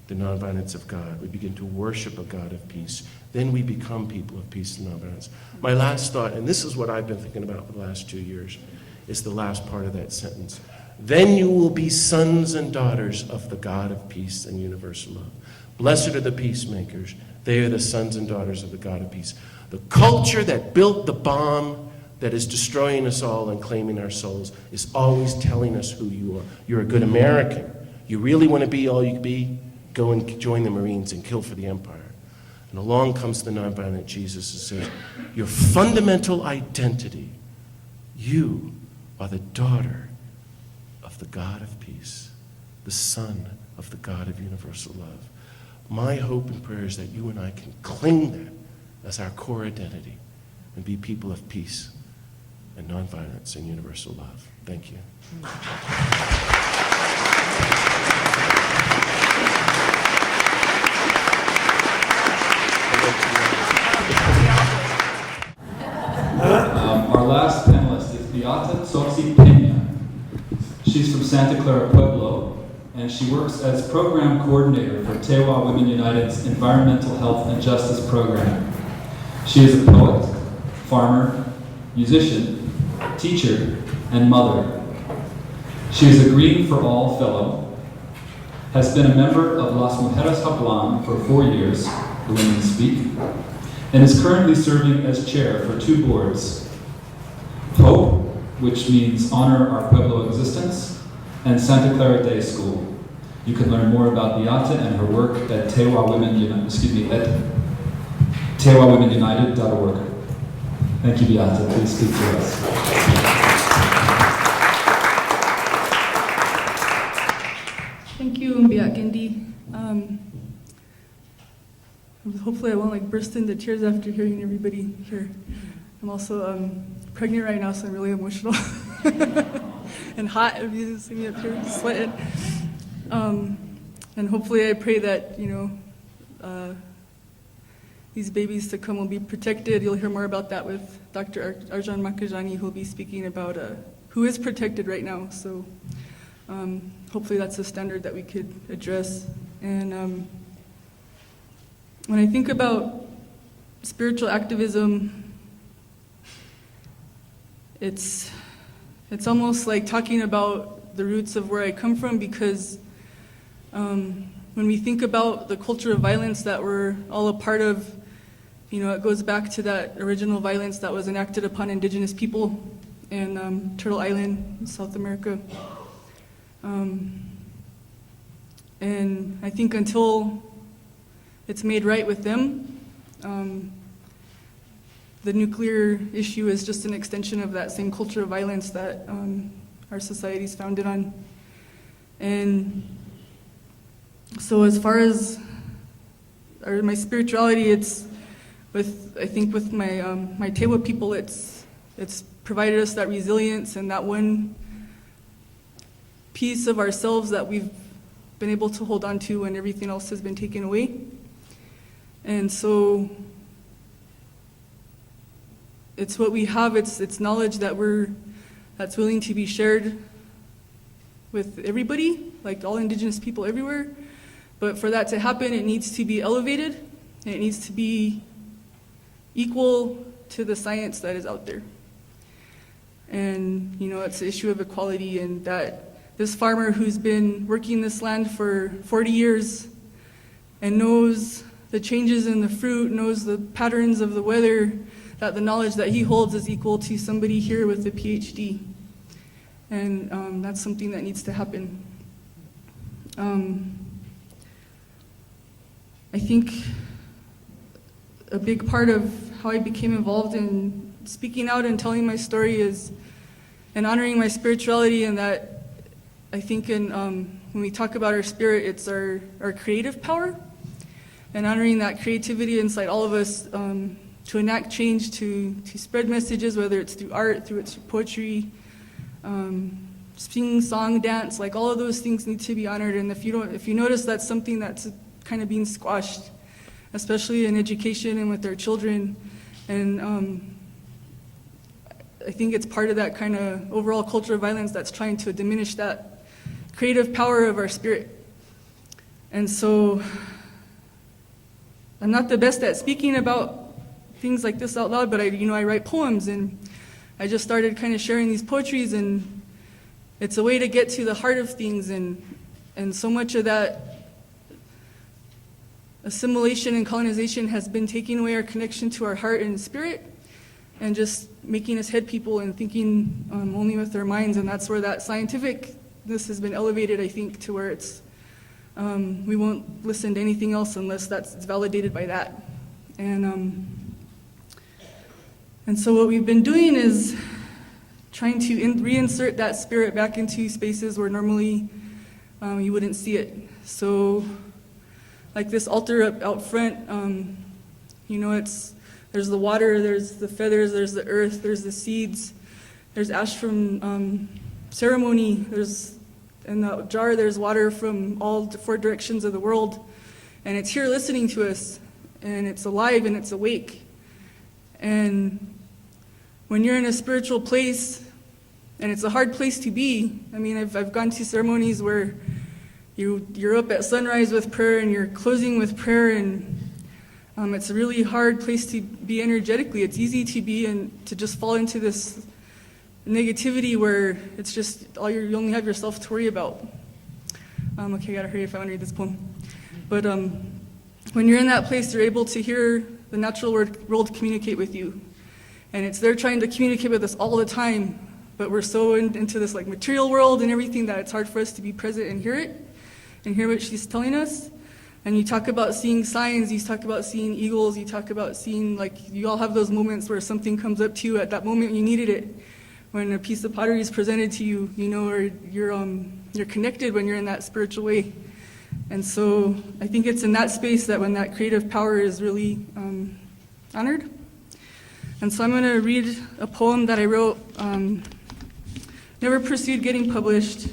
the nonviolence of God. We begin to worship a God of peace. Then we become people of peace and nonviolence. My last thought, and this is what I've been thinking about for the last 2 years, is the last part of that sentence. Then you will be sons and daughters of the God of peace and universal love. Blessed are the peacemakers. They are the sons and daughters of the God of peace. The culture that built the bomb that is destroying us all and claiming our souls is always telling us who you are. You're a good American. You really want to be all you can be? Go and join the Marines and kill for the empire. And along comes the nonviolent Jesus and says, your fundamental identity, you are the daughter of the God of peace, the son of the God of universal love. My hope and prayer is that you and I can claim that as our core identity and be people of peace and nonviolence and universal love. Thank you. Our last panelist is Beata Tsosie-Pena. She's from Santa Clara Pueblo, and she works as program coordinator for Tewa Women United's Environmental Health and Justice Program. She is a poet, farmer, musician, teacher, and mother. She is a Green for All Fellow, has been a member of Las Mujeres Hablan for 4 years, the Women Speak, and is currently serving as chair for 2 boards, H.O.P.E, which means Honor Our Pueblo Existence, and Santa Clara Day School. You can learn more about Beata and her work at tewawomenunited.org. Thank you, Beata. Please speak to us. Thank you, Mbiakendi. Hopefully I won't burst into tears after hearing everybody here. I'm also pregnant right now, so I'm really emotional and hot. If you see me up here sweating. And hopefully I pray that, these babies to come will be protected. You'll hear more about that with Dr. Arjan Makajani, who'll be speaking about who is protected right now. So hopefully that's a standard that we could address. And when I think about spiritual activism, it's almost like talking about the roots of where I come from, because when we think about the culture of violence that we're all a part of, it goes back to that original violence that was enacted upon indigenous people in Turtle Island, in South America. And I think until it's made right with them, the nuclear issue is just an extension of that same culture of violence that our society is founded on. And so as far as my spirituality, it's with my my Tewa people, it's provided us that resilience and that one piece of ourselves that we've been able to hold on to when everything else has been taken away. And so it's what we have, it's knowledge that's willing to be shared with everybody, like all indigenous people everywhere. But for that to happen, it needs to be elevated, and it needs to be equal to the science that is out there. And, it's the issue of equality, and that this farmer who's been working this land for 40 years and knows the changes in the fruit, knows the patterns of the weather, that the knowledge that he holds is equal to somebody here with a PhD. And that's something that needs to happen. I think a big part of how I became involved in speaking out and telling my story is and honoring my spirituality, and that I think when we talk about our spirit, it's our creative power, and honoring that creativity inside all of us to enact change, to spread messages, whether it's through art, through its poetry, sing, song, dance, like all of those things need to be honored. And if you notice that's something that's kind of being squashed, especially in education and with their children, and I think it's part of that kind of overall culture of violence that's trying to diminish that creative power of our spirit. And so I'm not the best at speaking about things like this out loud, but I write poems, and I just started kind of sharing these poetries, and it's a way to get to the heart of things, and so much of that assimilation and colonization has been taking away our connection to our heart and spirit, and just making us head people and thinking only with our minds. And that's where that scientificness has been elevated, I think, to where it's we won't listen to anything else unless it's validated by that. And so what we've been doing is trying to reinsert that spirit back into spaces where normally you wouldn't see it. So like this altar out front, there's the water, there's the feathers, there's the earth, there's the seeds, there's ash from ceremony, in the jar there's water from all 4 directions of the world, and it's here listening to us, and it's alive and it's awake. And when you're in a spiritual place, and it's a hard place to be, I mean, I've gone to ceremonies where you're up at sunrise with prayer and you're closing with prayer, and it's a really hard place to be energetically. It's easy to be and to just fall into this negativity where it's just you only have yourself to worry about. Okay, I gotta hurry if I want to read this poem. But when you're in that place, you're able to hear the natural world communicate with you, and it's there trying to communicate with us all the time. But we're so into this like material world and everything that it's hard for us to be present and hear it, and hear what she's telling us. And you talk about seeing signs, you talk about seeing eagles, you talk about seeing, like, you all have those moments where something comes up to you at that moment you needed it. When a piece of pottery is presented to you, or you're connected when you're in that spiritual way. And so I think it's in that space that when that creative power is really honored. And so I'm going to read a poem that I wrote, never pursued getting published,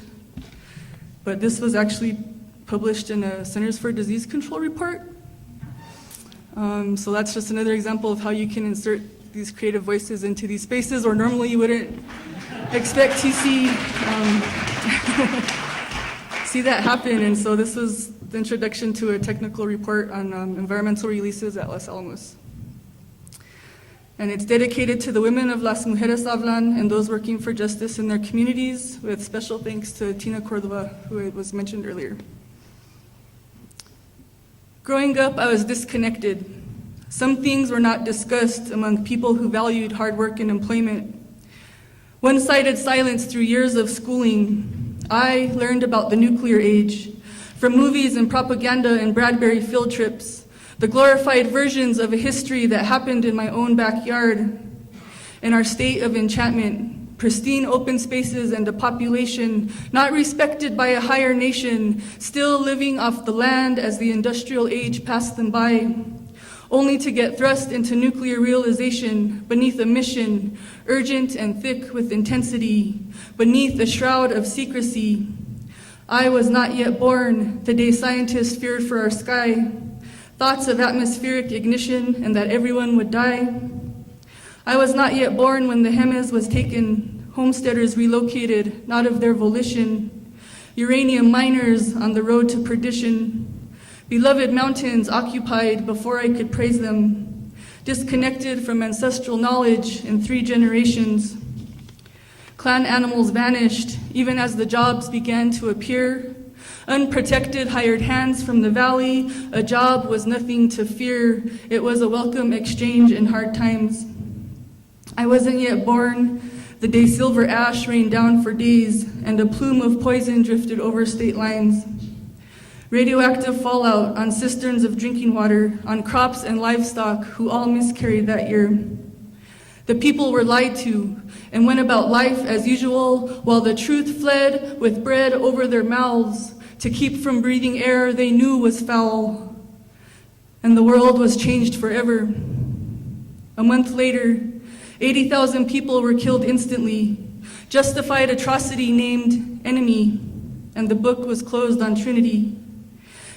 but this was actually published in a Centers for Disease Control report. So that's just another example of how you can insert these creative voices into these spaces where normally you wouldn't expect to see that happen. And so this was the introduction to a technical report on environmental releases at Los Alamos. And it's dedicated to the women of Las Mujeres Hablan and those working for justice in their communities, with special thanks to Tina Cordova, who was mentioned earlier. Growing up, I was disconnected. Some things were not discussed among people who valued hard work and employment. One-sided silence through years of schooling. I learned about the nuclear age from movies and propaganda and Bradbury field trips, the glorified versions of a history that happened in my own backyard. In our state of enchantment, pristine open spaces and a population not respected by a higher nation, still living off the land as the industrial age passed them by, only to get thrust into nuclear realization beneath a mission, urgent and thick with intensity, beneath a shroud of secrecy. I was not yet born the day scientists feared for our sky, thoughts of atmospheric ignition and that everyone would die. I was not yet born when the Jemez was taken, homesteaders relocated, not of their volition, uranium miners on the road to perdition, beloved mountains occupied before I could praise them, disconnected from ancestral knowledge in 3 generations. Clan animals vanished, even as the jobs began to appear. Unprotected hired hands from the valley, a job was nothing to fear. It was a welcome exchange in hard times. I wasn't yet born the day silver ash rained down for days and a plume of poison drifted over state lines. Radioactive fallout on cisterns of drinking water, on crops and livestock who all miscarried that year. The people were lied to and went about life as usual while the truth fled with bread over their mouths to keep from breathing air they knew was foul. And the world was changed forever. A month later, 80,000 people were killed instantly, justified atrocity named enemy, and the book was closed on Trinity.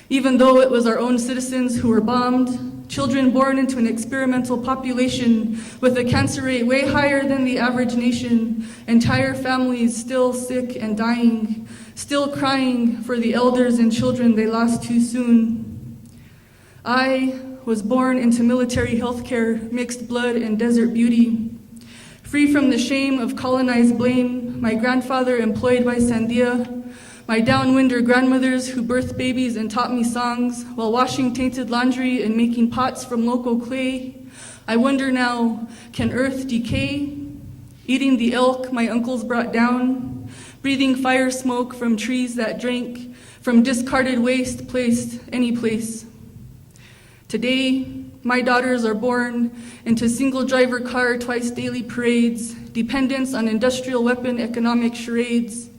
Even though it was our own citizens who were bombed, children born into an experimental population with a cancer rate way higher than the average nation, entire families still sick and dying, still crying for the elders and children they lost too soon. I was born into military healthcare, mixed blood and desert beauty. Free from the shame of colonized blame, my grandfather employed by Sandia, my downwinder grandmothers who birthed babies and taught me songs while washing tainted laundry and making pots from local clay. I wonder now, can earth decay? Eating the elk my uncles brought down, breathing fire smoke from trees that drank, from discarded waste placed any place. Today, my daughters are born into single-driver car twice daily parades, dependence on industrial weapon economic charades,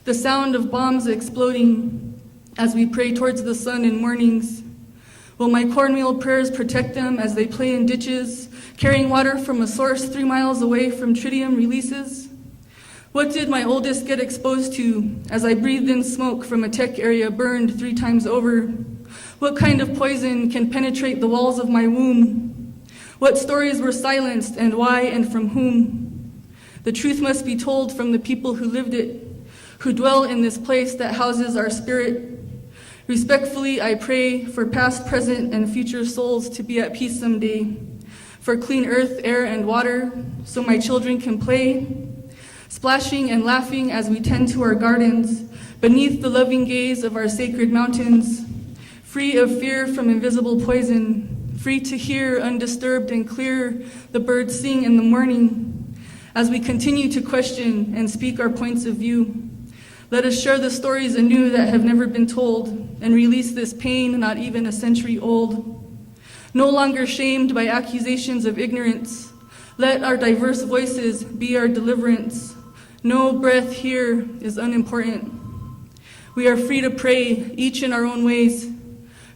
the sound of bombs exploding as we pray towards the sun in mornings. Will my cornmeal prayers protect them as they play in ditches, carrying water from a source 3 miles away from tritium releases? What did my oldest get exposed to as I breathed in smoke from a tech area burned 3 times over? What kind of poison can penetrate the walls of my womb? What stories were silenced and why and from whom? The truth must be told from the people who lived it, who dwell in this place that houses our spirit. Respectfully, I pray for past, present, and future souls to be at peace someday, for clean earth, air, and water, so my children can play, splashing and laughing as we tend to our gardens, beneath the loving gaze of our sacred mountains, free of fear from invisible poison, free to hear undisturbed and clear the birds sing in the morning, as we continue to question and speak our points of view. Let us share the stories anew that have never been told and release this pain not even a century old. No longer shamed by accusations of ignorance, let our diverse voices be our deliverance. No breath here is unimportant. We are free to pray, each in our own ways,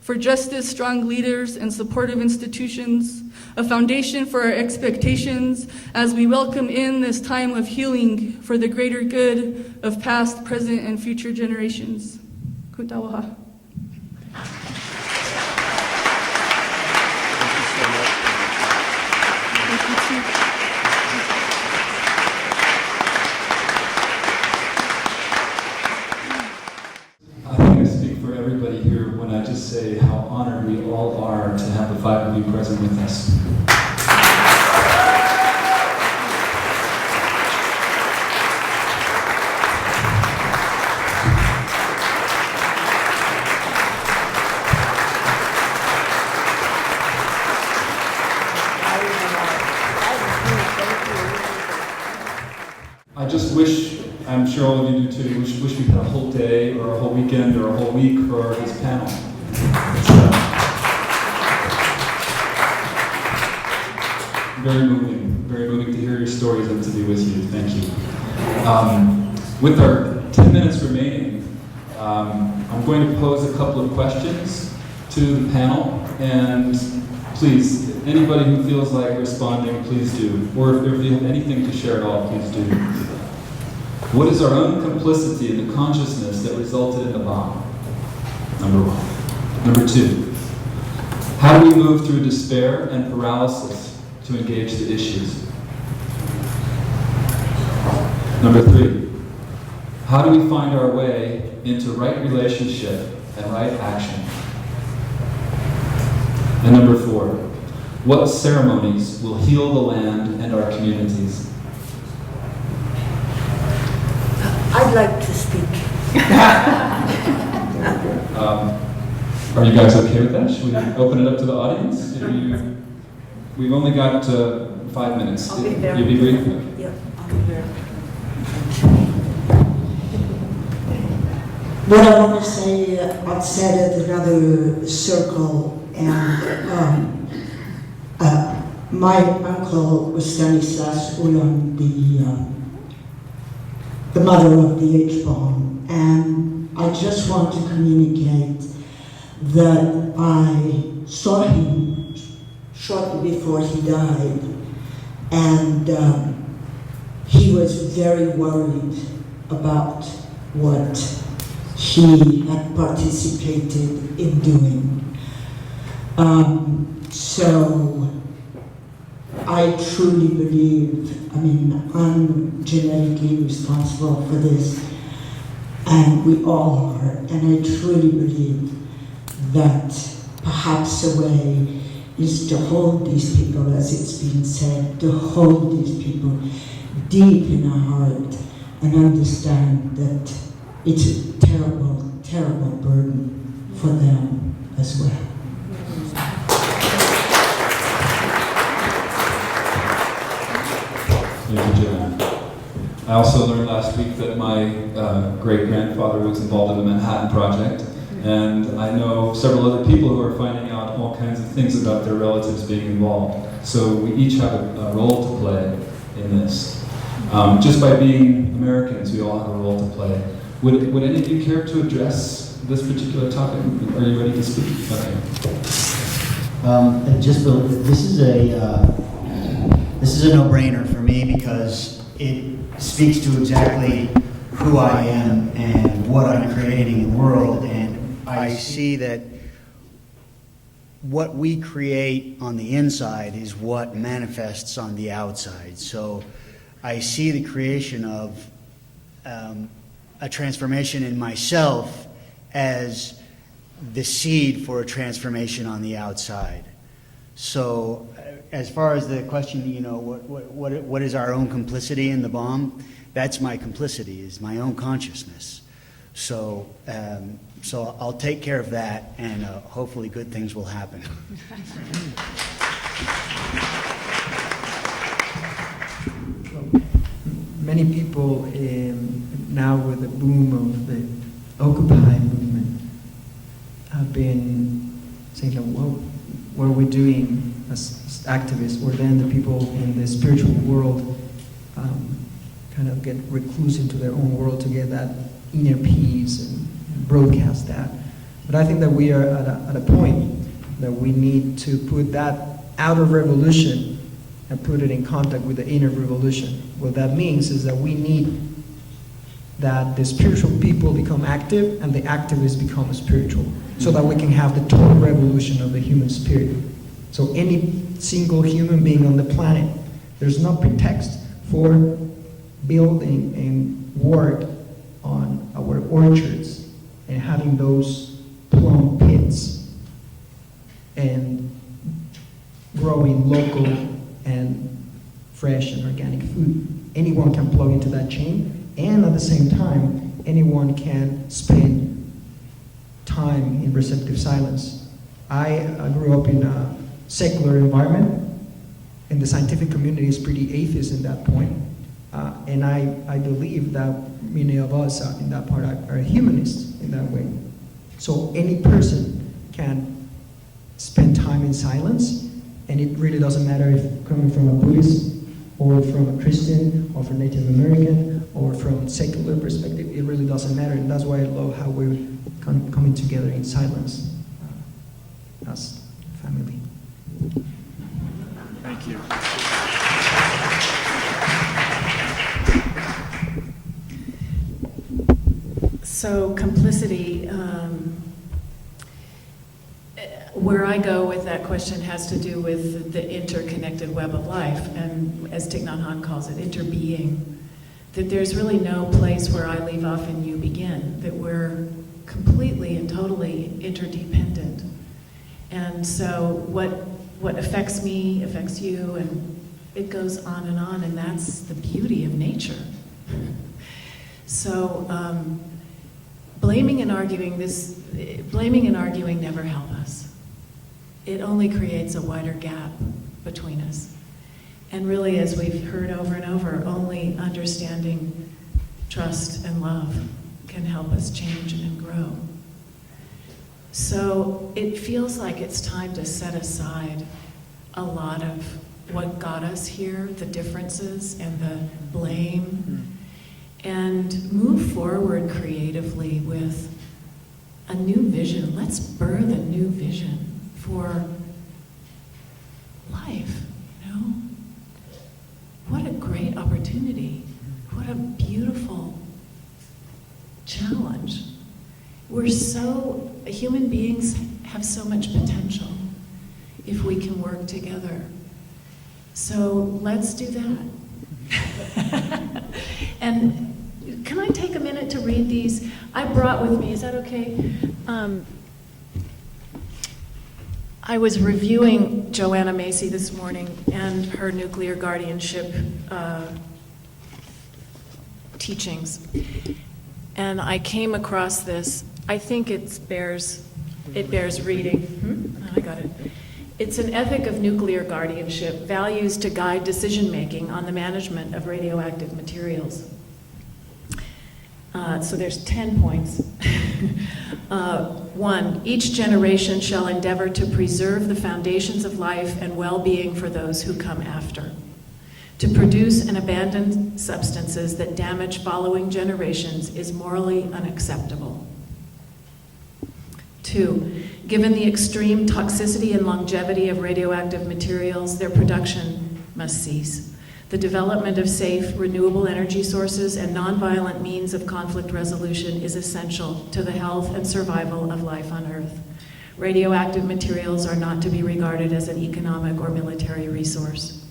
for justice, strong leaders, and supportive institutions, a foundation for our expectations as we welcome in this time of healing for the greater good of past, present, and future generations. Kutawaha. I think I speak for everybody here when I just say how honored we all are to have the 5 of you present with us. I just wish, I'm sure all of you do too, wish we had a whole day or a whole weekend or a whole week for this panel. It's very moving to hear your stories and to be with you. Thank you. With our 10 minutes remaining, I'm going to pose a couple of questions to the panel, and please, anybody who feels like responding, please do. Or if you have anything to share at all, please do. What is our own complicity in the consciousness that resulted in the bomb? Number 1. Number 2, how do we move through despair and paralysis to engage the issues? Number 3, how do we find our way into right relationship and right action? And number 4, what ceremonies will heal the land and our communities? I'd like to speak. Are you guys okay with that? Should we open it up to the audience? We've only got 5 minutes. I'll be there. You'll be brief? Yeah, I'll be there. What I want to say, I've said at another circle, and my uncle was Stanislas Ulam, the mother of the H.O.P.E, and I just want to communicate that I saw him shortly before he died, and he was very worried about what he had participated in doing. So I truly believe, I'm genetically responsible for this, and we all are, and I truly believe that perhaps a way is to hold these people, as it's been said, to hold these people deep in our heart and understand that it's a terrible, terrible burden for them as well. Thank you, Joanne. I also learned last week that my great-grandfather was involved in the Manhattan Project, and I know several other people who are finding out all kinds of things about their relatives being involved. So we each have a role to play in this. Just by being Americans, we all have a role to play. Would any of you care to address this particular topic? Are you ready to speak? Okay. This is a no-brainer for me because it speaks to exactly who I am and what I'm creating in the world, and I see that what we create on the inside is what manifests on the outside. So I see the creation of a transformation in myself as the seed for a transformation on the outside. So as far as the question, what is our own complicity in the bomb? That's my complicity, is my own consciousness. So I'll take care of that, and hopefully good things will happen. Many people now with the boom of the Occupy movement have been saying, what are we doing as activists? Or then the people in the spiritual world kind of get recluse into their own world to get that inner peace and broadcast that. But I think that we are at a point that we need to put that outer revolution and put it in contact with the inner revolution. What that means is that we need that the spiritual people become active and the activists become spiritual, so that we can have the total revolution of the human spirit. So any single human being on the planet, there's no pretext for building and work on our orchards and having those plum pits and growing local and fresh and organic food. Anyone can plug into that chain, and at the same time, anyone can spend time in receptive silence. I grew up in a secular environment, and the scientific community is pretty atheist in that point. And I believe that many of us in that part are humanists in that way. So any person can spend time in silence, and it really doesn't matter if coming from a Buddhist or from a Christian or from Native American or from secular perspective, it really doesn't matter. And that's why I love how we're coming together in silence as family. Thank you. So complicity, where I go with that question has to do with the interconnected web of life, and as Thich Nhat Hanh calls it, interbeing. That there's really no place where I leave off and you begin, that we're completely and totally interdependent. And so what affects me affects you, and it goes on, and that's the beauty of nature. So blaming and arguing never help us. It only creates a wider gap between us. And really, as we've heard over and over, only understanding, trust, and love can help us change and grow. So it feels like it's time to set aside a lot of what got us here, the differences and the blame, and move forward creatively with a new vision. Let's birth a new vision for life, you know? What a great opportunity. What a beautiful challenge. Human beings have so much potential if we can work together. So let's do that. And can I take a minute to read these? I brought with me, is that okay? I was reviewing Joanna Macy this morning and her nuclear guardianship teachings. And I came across this. I think it bears reading. I got it. It's an ethic of nuclear guardianship, values to guide decision-making on the management of radioactive materials. So there's 10 points. 1, each generation shall endeavor to preserve the foundations of life and well-being for those who come after, to produce and abandon substances that damage following generations is morally unacceptable. 2, given the extreme toxicity and longevity of radioactive materials, their production must cease. The development of safe, renewable energy sources and nonviolent means of conflict resolution is essential to the health and survival of life on Earth. Radioactive materials are not to be regarded as an economic or military resource.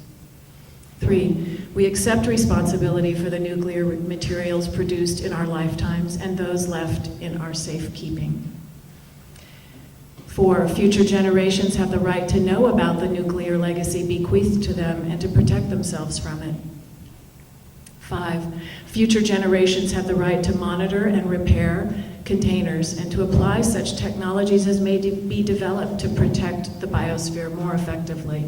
3, we accept responsibility for the nuclear materials produced in our lifetimes and those left in our safekeeping. 4, future generations have the right to know about the nuclear legacy bequeathed to them and to protect themselves from it. 5, future generations have the right to monitor and repair containers and to apply such technologies as may be developed to protect the biosphere more effectively.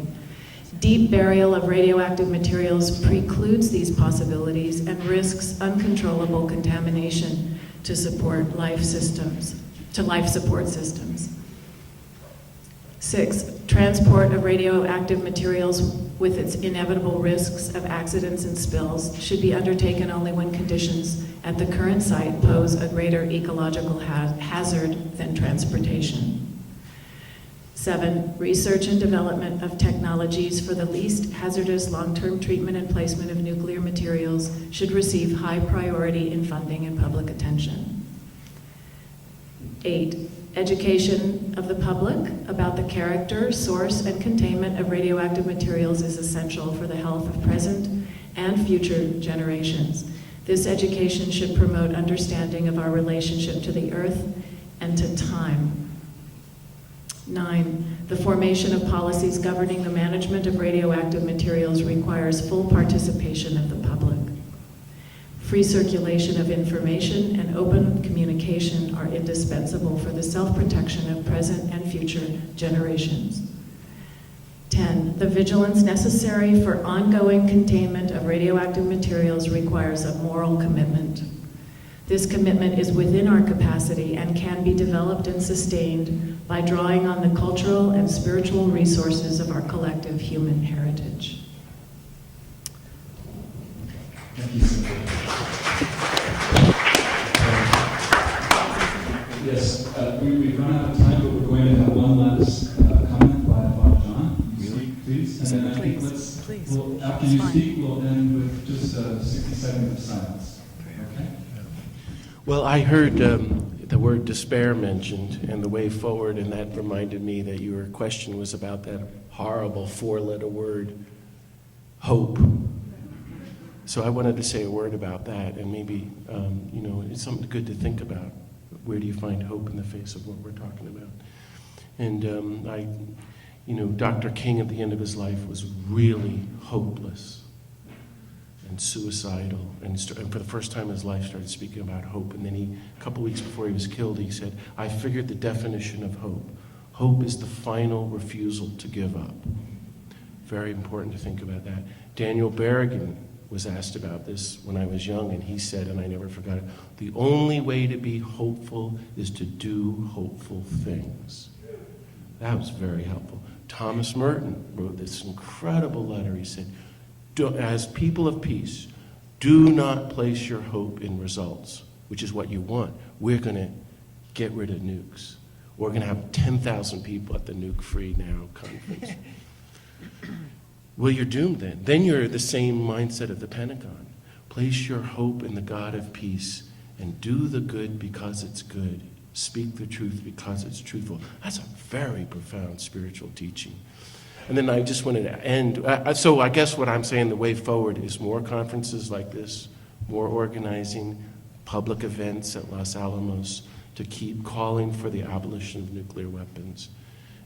Deep burial of radioactive materials precludes these possibilities and risks uncontrollable contamination to support life support systems. 6, transport of radioactive materials with its inevitable risks of accidents and spills should be undertaken only when conditions at the current site pose a greater ecological hazard than transportation. 7, research and development of technologies for the least hazardous long-term treatment and placement of nuclear materials should receive high priority in funding and public attention. 8, education of the public about the character, source, and containment of radioactive materials is essential for the health of present and future generations. This education should promote understanding of our relationship to the Earth and to time. 9, the formation of policies governing the management of radioactive materials requires full participation of the public. Free circulation of information and open communication are indispensable for the self-protection of present and future generations. 10, the vigilance necessary for ongoing containment of radioactive materials requires a moral commitment. This commitment is within our capacity and can be developed and sustained by drawing on the cultural and spiritual resources of our collective human heritage. Thank you, Cynthia. Yes, we've run out of time, but we're going to have one last comment by Bob John. Please. And then I think after you speak, we'll end with just 60 seconds of silence. Okay? Well, I heard the word despair mentioned and the way forward, and that reminded me that your question was about that horrible 4-letter word, hope. So I wanted to say a word about that, and maybe, it's something good to think about. Where do you find hope in the face of what we're talking about? And Dr. King at the end of his life was really hopeless. and suicidal. And for the first time in his life started speaking about hope. And then a couple weeks before he was killed, he said, I figured the definition of hope. Hope is the final refusal to give up. Very important to think about that. Daniel Berrigan was asked about this when I was young, and he said, and I never forgot it, the only way to be hopeful is to do hopeful things. That was very helpful. Thomas Merton wrote this incredible letter. He said, as people of peace, do not place your hope in results, which is what you want. We're going to get rid of nukes. We're going to have 10,000 people at the Nuke Free Now conference. Well, you're doomed then. Then you're the same mindset of the Pentagon. Place your hope in the God of peace and do the good because it's good. Speak the truth because it's truthful. That's a very profound spiritual teaching. And then I just wanted to end. So I guess what I'm saying, the way forward is more conferences like this, more organizing, public events at Los Alamos to keep calling for the abolition of nuclear weapons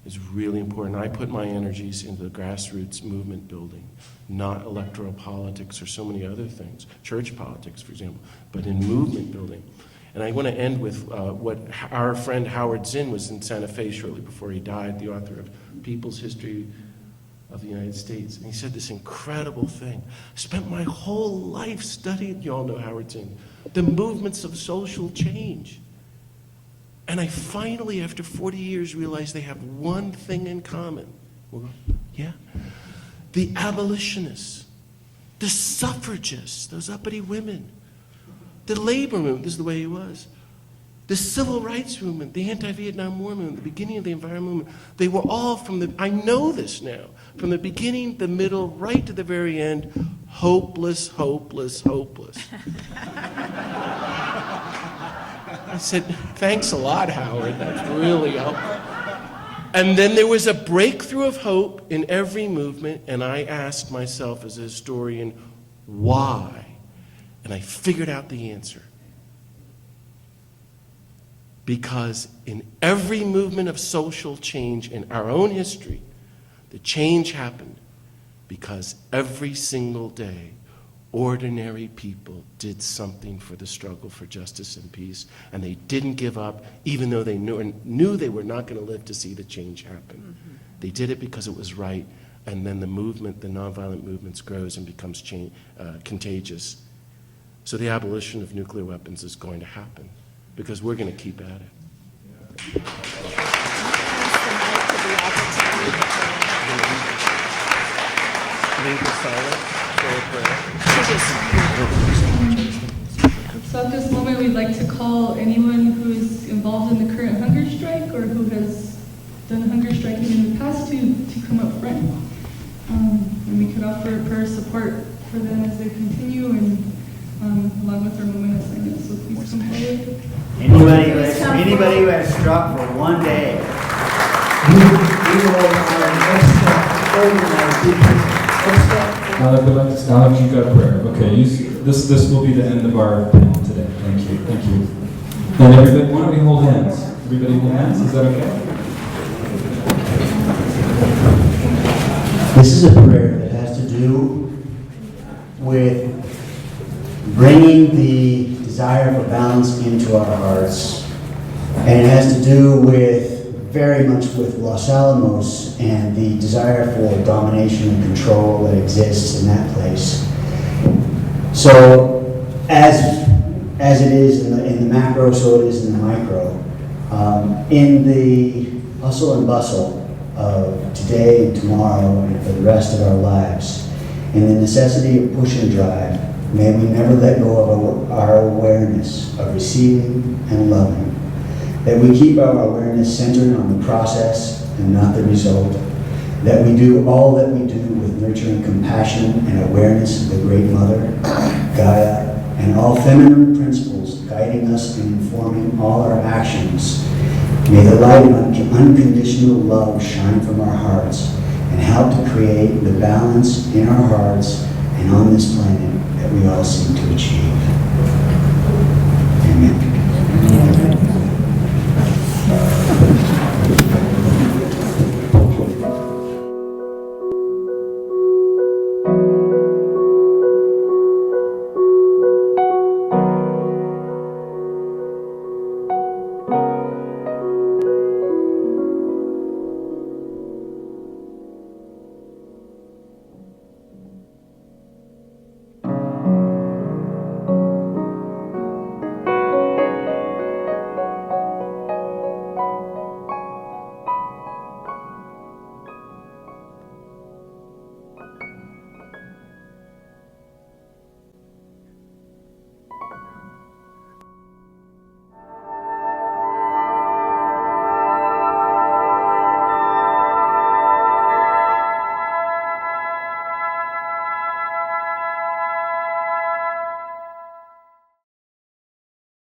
is really important. I put my energies into the grassroots movement building, not electoral politics or so many other things, church politics, for example, but in movement building. And I want to end with what our friend Howard Zinn was in Santa Fe shortly before he died, the author of People's History of the United States. And he said this incredible thing. I spent my whole life studying, you all know Howard Zinn, the movements of social change. And I finally, after 40 years, realized they have one thing in common. Well, yeah. The abolitionists, the suffragists, those uppity women, the labor movement, this is the way it was, the civil rights movement, the anti-Vietnam War movement, the beginning of the environmental movement, they were all from the, I know this now, from the beginning, the middle, right to the very end, hopeless, hopeless, hopeless. I said, thanks a lot, Howard, that's really helpful. And then there was a breakthrough of hope in every movement, and I asked myself as a historian, why? And I figured out the answer. Because in every movement of social change in our own history, the change happened because every single day, ordinary people did something for the struggle for justice and peace, and they didn't give up, even though they knew they were not going to live to see the change happen. Mm-hmm. They did it because it was right, and then the movement, the nonviolent movements, grows and becomes contagious. So the abolition of nuclear weapons is going to happen, because we're going to keep at it. So at this moment, we'd like to call anyone who is involved in the current hunger strike or who has done hunger striking in the past to come up front. And we could offer prayer support for them as they continue and along with our moment of silence. So please come forward. Anybody who has struck for one day, we will Alec, you got prayer. Okay, this will be the end of our panel today. Thank you. Thank you. And everybody, why don't we hold hands? Everybody hold hands? Is that okay? This is a prayer that has to do with bringing the desire for balance into our hearts. And it has to do with, very much with Los Alamos and the desire for domination and control that exists in that place. So, as it is in the macro, so it is in the micro. In the hustle and bustle of today and tomorrow and for the rest of our lives, in the necessity of push and drive, may we never let go of our awareness of receiving and loving. That we keep our awareness centered on the process and not the result. That we do all that we do with nurturing compassion and awareness of the Great Mother, Gaia, and all feminine principles guiding us and informing all our actions. May the light of unconditional love shine from our hearts and help to create the balance in our hearts and on this planet that we all seek to achieve.